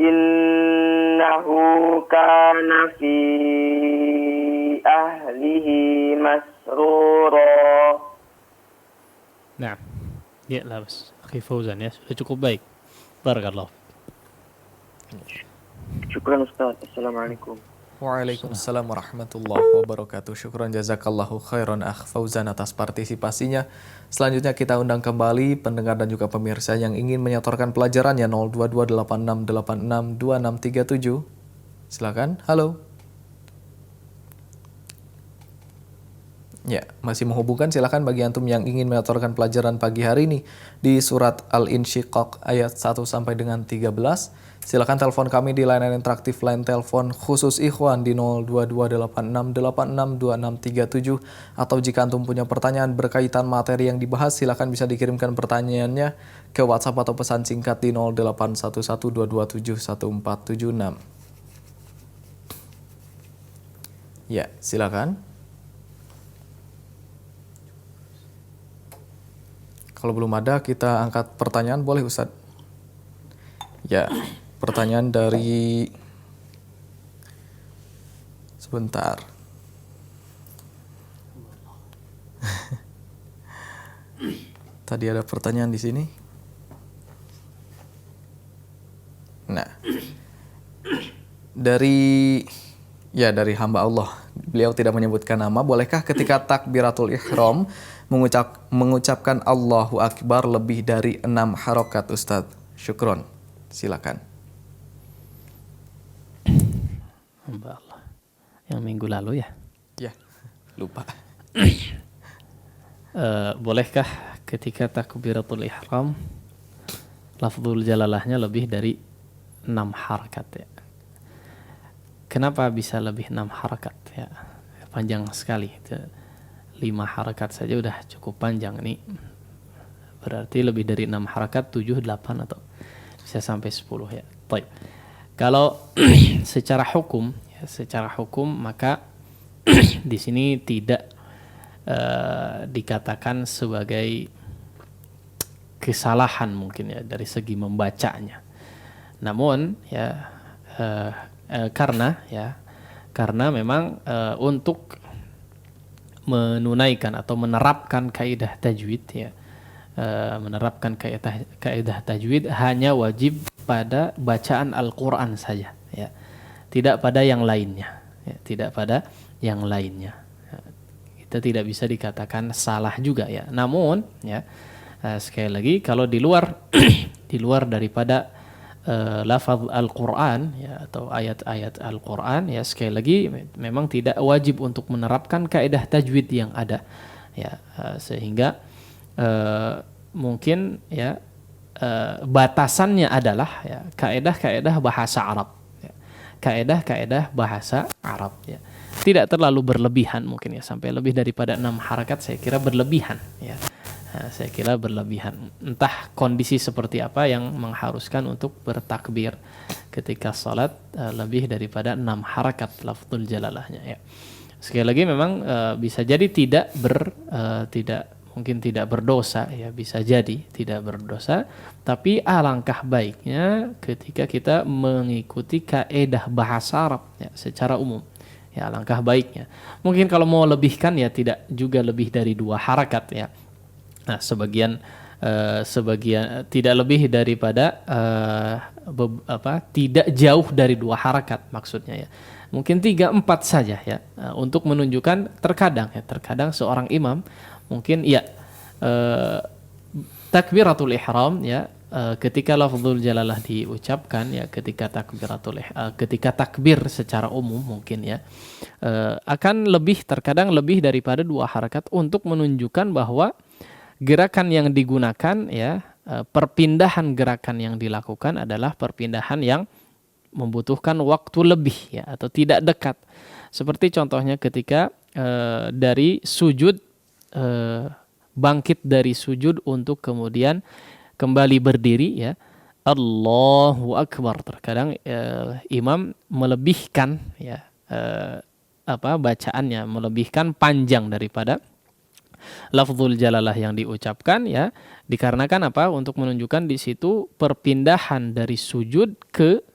innahu kana fi ahlihi masrura. Nah, ya lah bas. Akhi Fauzan ya, sudah cukup baik. Barakallah. Syukran Ustaz. Assalamualaikum. Waalaikumsalam warahmatullahi wabarakatuh. Syukran jazakallahu khairan Akh Fauzan atas partisipasinya. Selanjutnya kita undang kembali pendengar dan juga pemirsa yang ingin menyetorkan pelajarannya 02286862637. Silakan. Halo. Ya, masih menghubungkan, silakan bagi antum yang ingin menyetorkan pelajaran pagi hari ini di surat Al-Insyiqaq ayat 1 sampai dengan 13. Silakan telepon kami di layanan interaktif line telepon khusus ikhwan di 02286862637, atau jika antum punya pertanyaan berkaitan materi yang dibahas, silakan bisa dikirimkan pertanyaannya ke WhatsApp atau pesan singkat di 081122711476. Ya, silakan. Kalau belum ada, kita angkat pertanyaan, boleh Ustadz? Ya, pertanyaan dari... Sebentar. Tadi ada pertanyaan di sini. Nah, dari hamba Allah. Beliau tidak menyebutkan nama. Bolehkah ketika takbiratul ihram mengucapkan Allahu Akbar lebih dari 6 harokat, Ustadz? Syukron. Silakan. Hamba Allah. Yang minggu lalu ya? Ya, lupa. Bolehkah ketika takbiratul ihram lafzul jalalahnya lebih dari 6 harakat ya? Kenapa bisa lebih 6 harakat ya? Panjang sekali. 5 harakat saja udah cukup panjang nih. Berarti lebih dari 6 harakat, 7, 8 atau bisa sampai 10 ya. Baik. Kalau secara hukum maka di sini tidak dikatakan sebagai kesalahan mungkin ya dari segi membacanya. Namun ya karena memang untuk menunaikan atau menerapkan kaidah tajwid ya, menerapkan kaidah tajwid hanya wajib pada bacaan Al-Qur'an saja ya, tidak pada yang lainnya ya, tidak pada yang lainnya. Kita tidak bisa dikatakan salah juga ya. Namun ya sekali lagi kalau di luar daripada lafaz Al-Qur'an ya, atau ayat-ayat Al-Qur'an ya, sekali lagi memang tidak wajib untuk menerapkan kaidah tajwid yang ada ya, sehingga mungkin ya batasannya adalah ya kaidah-kaidah bahasa Arab ya. Kaidah-kaidah bahasa Arab ya. Tidak terlalu berlebihan mungkin ya, sampai lebih daripada 6 harakat saya kira berlebihan ya. Saya kira berlebihan. Entah kondisi seperti apa yang mengharuskan untuk bertakbir ketika salat lebih daripada 6 harakat lafzul jalalahnya ya. Sekali lagi memang bisa jadi tidak berdosa ya, bisa jadi tidak berdosa, tapi alangkah baiknya ketika kita mengikuti kaidah bahasa Arab ya, secara umum. Ya, alangkah baiknya. Mungkin kalau mau lebihkan ya tidak juga lebih dari 2 harakat ya. Nah, sebagian tidak lebih daripada tidak jauh dari 2 harakat maksudnya ya. Mungkin 3-4 saja ya, untuk menunjukkan terkadang seorang imam mungkin ya takbiratul ihram ya, ketika lafzul jalalah diucapkan ya, ketika takbir secara umum mungkin ya, akan terkadang lebih daripada 2 harakat untuk menunjukkan bahwa gerakan yang digunakan ya, perpindahan gerakan yang dilakukan adalah perpindahan yang membutuhkan waktu lebih ya, atau tidak dekat. Seperti contohnya ketika dari sujud bangkit dari sujud untuk kemudian kembali berdiri ya. Allahu Akbar. Terkadang imam melebihkan ya bacaannya, melebihkan panjang daripada lafzul jalalah yang diucapkan ya, dikarenakan apa? Untuk menunjukkan di situ perpindahan dari sujud ke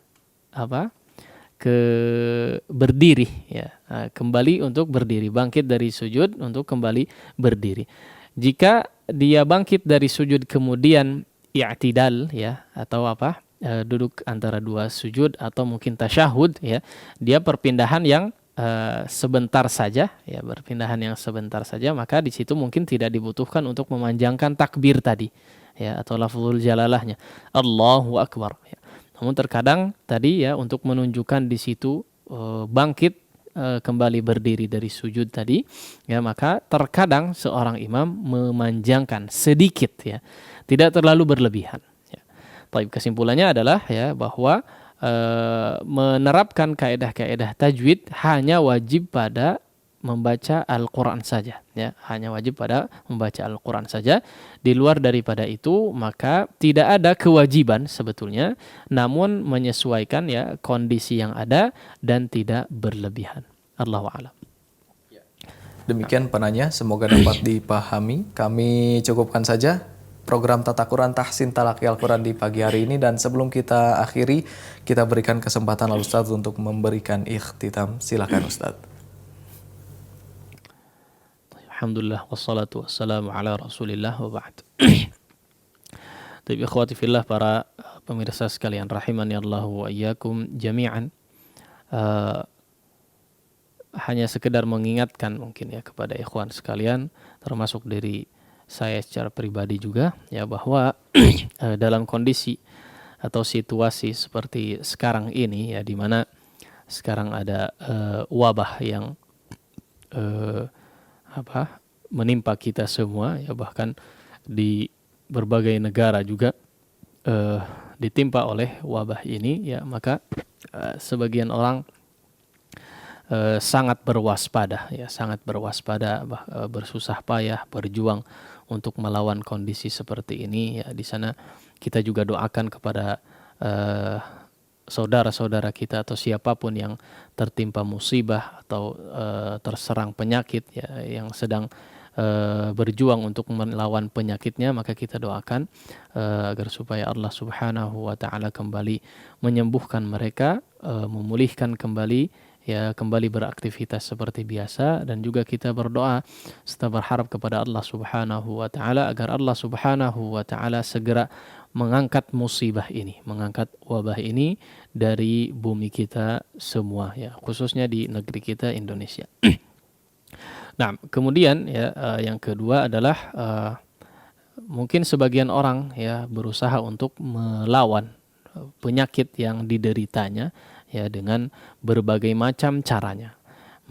ke berdiri ya. Kembali untuk berdiri, bangkit dari sujud untuk kembali berdiri. Jika dia bangkit dari sujud kemudian i'tidal ya, atau duduk antara dua sujud atau mungkin tasyahud ya, dia perpindahan yang sebentar saja ya, berpindahan yang sebentar saja, maka di situ mungkin tidak dibutuhkan untuk memanjangkan takbir tadi ya, atau lafzul jalalahnya Allahu Akbar ya. Namun terkadang tadi ya, untuk menunjukkan di situ bangkit kembali berdiri dari sujud tadi ya, maka terkadang seorang imam memanjangkan sedikit ya, tidak terlalu berlebihan ya. Baik, kesimpulannya adalah ya bahwa menerapkan kaedah-kaedah tajwid hanya wajib pada membaca Al-Quran saja ya, hanya wajib pada membaca Al-Quran saja. Di luar daripada itu maka tidak ada kewajiban sebetulnya, namun menyesuaikan ya kondisi yang ada dan tidak berlebihan. Allahu a'lam. Demikian penanya, semoga dapat dipahami. Kami cukupkan saja program Tata Quran Tahsin Talaqi Al-Quran di pagi hari ini, dan sebelum kita akhiri, kita berikan kesempatan Al-Ustadz untuk memberikan ikhtitam. Silakan Ustadz. Alhamdulillah wassalatu wassalamu ala Rasulillah wa ba'd. Tapi ikhwati fillah, para pemirsa sekalian rahimani Allah wa iyyakum jami'an, hanya sekedar mengingatkan mungkin ya kepada ikhwan sekalian, termasuk dari saya secara pribadi juga ya, bahwa dalam kondisi atau situasi seperti sekarang ini ya, di mana sekarang ada wabah yang menimpa kita semua ya, bahkan di berbagai negara juga ditimpa oleh wabah ini ya, maka sebagian orang sangat berwaspada ya, sangat berwaspada, bersusah payah berjuang untuk melawan kondisi seperti ini ya. Di sana kita juga doakan kepada saudara-saudara kita atau siapapun yang tertimpa musibah atau terserang penyakit ya, yang sedang berjuang untuk melawan penyakitnya, maka kita doakan agar supaya Allah Subhanahu wa taala kembali menyembuhkan mereka, memulihkan kembali ya, kembali beraktivitas seperti biasa. Dan juga kita berdoa serta berharap kepada Allah Subhanahu wa taala agar Allah Subhanahu wa taala segera mengangkat musibah ini, mengangkat wabah ini dari bumi kita semua ya, khususnya di negeri kita Indonesia. Nah, kemudian ya, yang kedua adalah mungkin sebagian orang ya berusaha untuk melawan penyakit yang dideritanya ya dengan berbagai macam caranya.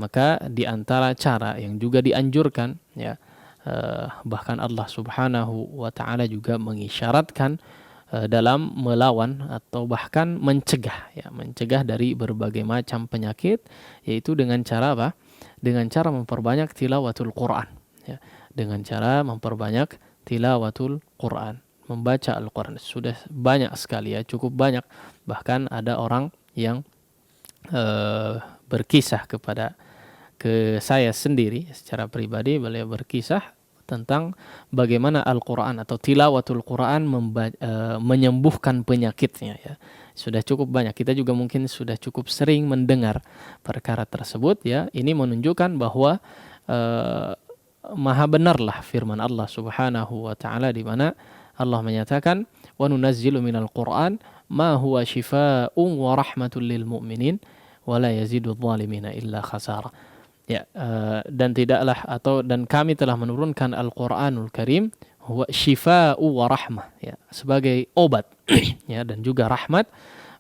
Maka di antara cara yang juga dianjurkan ya, bahkan Allah Subhanahu wa taala juga mengisyaratkan dalam melawan atau bahkan mencegah ya, mencegah dari berbagai macam penyakit, yaitu dengan cara apa? Dengan cara memperbanyak tilawatul Quran ya, dengan cara memperbanyak tilawatul Quran, membaca Al-Quran. Sudah banyak sekali ya, cukup banyak. Bahkan ada orang yang berkisah ke saya sendiri secara pribadi, beliau berkisah tentang bagaimana Al-Quran atau tilawatul Quran menyembuhkan penyakitnya ya. Sudah cukup banyak, kita juga mungkin sudah cukup sering mendengar perkara tersebut ya. Ini menunjukkan bahwa maha benarlah firman Allah Subhanahu wa taala, di mana Allah menyatakan wa nunazzilu minal Qur'an ma huwa shifaa'un wa rahmatul lil mu'minin wa la yazidudz zalimina illa khasara. Ya, dan kami telah menurunkan Al-Qur'anul Karim huwa shifaa'u wa rahmah ya, sebagai obat ya, dan juga rahmat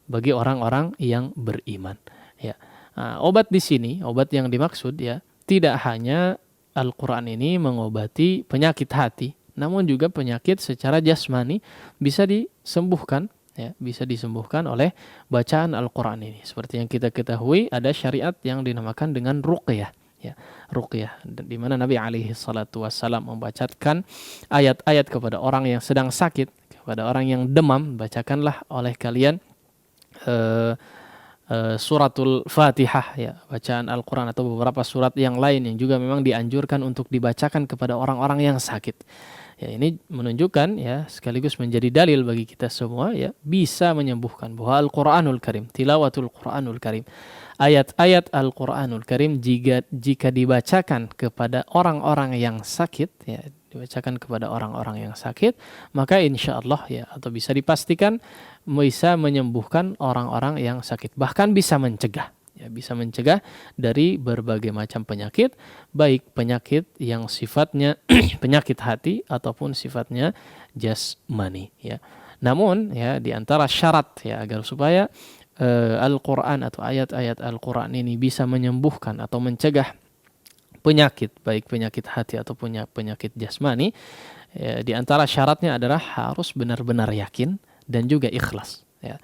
bagi orang-orang yang beriman ya. Obat di sini, obat yang dimaksud ya, tidak hanya Al-Qur'an ini mengobati penyakit hati, namun juga penyakit secara jasmani bisa disembuhkan ya, bisa disembuhkan oleh bacaan Al-Qur'an ini. Seperti yang kita ketahui, ada syariat yang dinamakan dengan ruqyah ya, ruqyah, di mana Nabi alaihi salatu wassalam membacakan ayat-ayat kepada orang yang sedang sakit, kepada orang yang demam, bacakanlah oleh kalian suratul Fatihah, ya, bacaan Al-Quran atau beberapa surat yang lain yang juga memang dianjurkan untuk dibacakan kepada orang-orang yang sakit. Ya, ini menunjukkan, ya, sekaligus menjadi dalil bagi kita semua, ya, bisa menyembuhkan, bahwa Al-Quranul Karim, tilawatul Quranul Karim, ayat-ayat Al-Quranul Karim jika dibacakan kepada orang-orang yang sakit, ya, dibacakan kepada orang-orang yang sakit, maka insya Allah, ya, atau bisa dipastikan bisa menyembuhkan orang-orang yang sakit, bahkan bisa mencegah. Ya, bisa mencegah dari berbagai macam penyakit, baik penyakit yang sifatnya penyakit hati ataupun sifatnya jasmani, ya. Namun, ya, di antara syarat, ya, agar supaya Al-Quran atau ayat-ayat Al-Quran ini bisa menyembuhkan atau mencegah penyakit, baik penyakit hati ataupun penyakit jasmani, ya, di antara syaratnya adalah harus benar-benar yakin dan juga ikhlas, ya.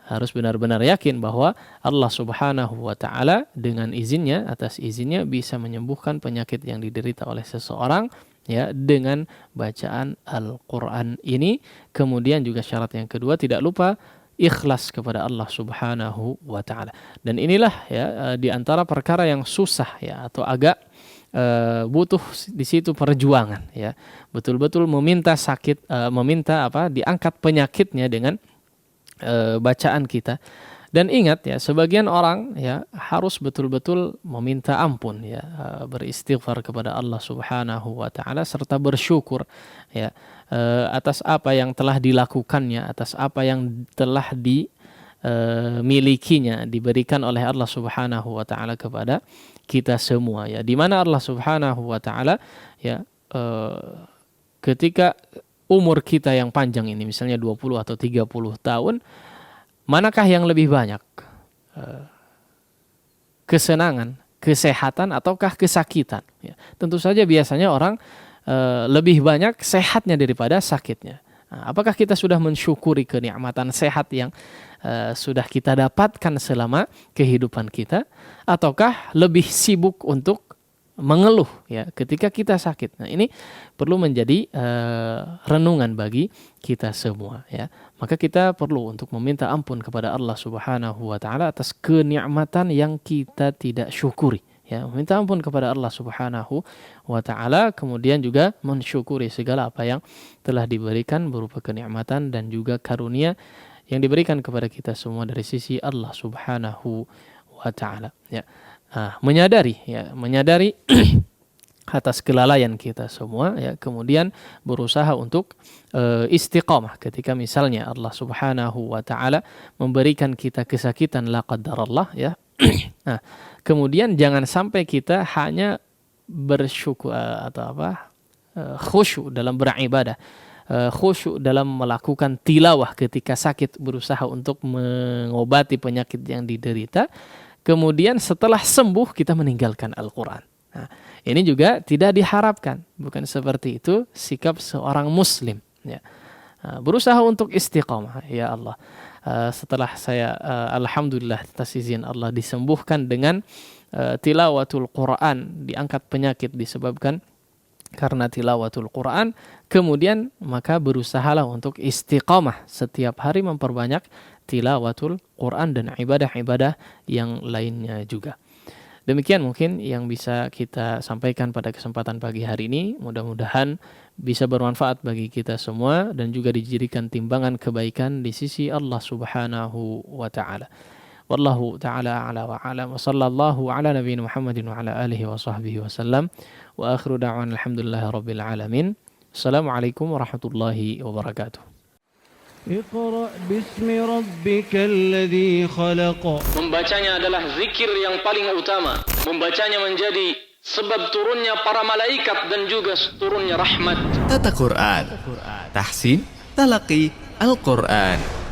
Harus benar-benar yakin bahwa Allah Subhanahu wa Ta'ala dengan izinnya, atas izinnya, bisa menyembuhkan penyakit yang diderita oleh seseorang, ya, dengan bacaan Al-Quran ini. Kemudian juga syarat yang kedua, tidak lupa ikhlas kepada Allah Subhanahu wa Ta'ala. Dan inilah, ya, di antara perkara yang susah, ya, atau agak butuh di situ perjuangan, ya. Betul-betul meminta diangkat penyakitnya dengan bacaan kita. Dan ingat, ya, sebagian orang, ya, harus betul-betul meminta ampun, ya, beristighfar kepada Allah Subhanahu wa Ta'ala serta bersyukur, ya, atas apa yang telah dilakukannya, atas apa yang telah dimilikinya, diberikan oleh Allah Subhanahu wa Ta'ala kepada kita semua, ya, di mana Allah Subhanahu wa Ta'ala, ya, ketika umur kita yang panjang ini, misalnya 20 atau 30 tahun, manakah yang lebih banyak? Kesenangan, kesehatan, ataukah kesakitan? Ya, tentu saja biasanya orang lebih banyak sehatnya daripada sakitnya. Nah, apakah kita sudah mensyukuri kenikmatan sehat yang sudah kita dapatkan selama kehidupan kita? Ataukah lebih sibuk untuk mengeluh, ya, ketika kita sakit? Nah, ini perlu menjadi renungan bagi kita semua, ya. Maka kita perlu untuk meminta ampun kepada Allah Subhanahu wa Ta'ala atas kenikmatan yang kita tidak syukuri, ya. Meminta ampun kepada Allah Subhanahu wa Ta'ala, kemudian juga mensyukuri segala apa yang telah diberikan berupa kenikmatan dan juga karunia yang diberikan kepada kita semua dari sisi Allah Subhanahu wa Ta'ala, ya. Menyadari atas kelalaian kita semua, ya, kemudian berusaha untuk istiqamah ketika misalnya Allah Subhanahu wa Ta'ala memberikan kita kesakitan, la qadarallah, ya. Nah, kemudian jangan sampai kita hanya bersyukur khusyuk dalam beribadah, khusyuk dalam melakukan tilawah ketika sakit, berusaha untuk mengobati penyakit yang diderita. Kemudian setelah sembuh kita meninggalkan Al-Quran. Nah, ini juga tidak diharapkan. Bukan seperti itu sikap seorang muslim, ya. Berusaha untuk istiqamah, ya Allah. Setelah saya alhamdulillah atas izin Allah disembuhkan dengan tilawatul Quran, diangkat penyakit disebabkan karena tilawatul Quran, kemudian maka berusahalah untuk istiqamah setiap hari memperbanyak tilawatul Quran dan ibadah-ibadah yang lainnya juga. Demikian mungkin yang bisa kita sampaikan pada kesempatan pagi hari ini. Mudah-mudahan bisa bermanfaat bagi kita semua dan juga dijadikan timbangan kebaikan di sisi Allah Subhanahu wa Ta'ala. Wallahu ta'ala a'la wa a'lam, wa sallallahu ala nabiyina Muhammadin wa ala alihi wa sahbihi wa sallam, wa akhiru da'wana alhamdulillahi rabbil alamin. Assalamualaikum warahmatullahi wabarakatuh. اقرأ باسم ربك الذي خلق. Membacanya adalah zikir yang paling utama. Membacanya menjadi sebab turunnya para malaikat dan juga turunnya rahmat. Tata Quran, tahsin, talaqi, Al-Quran.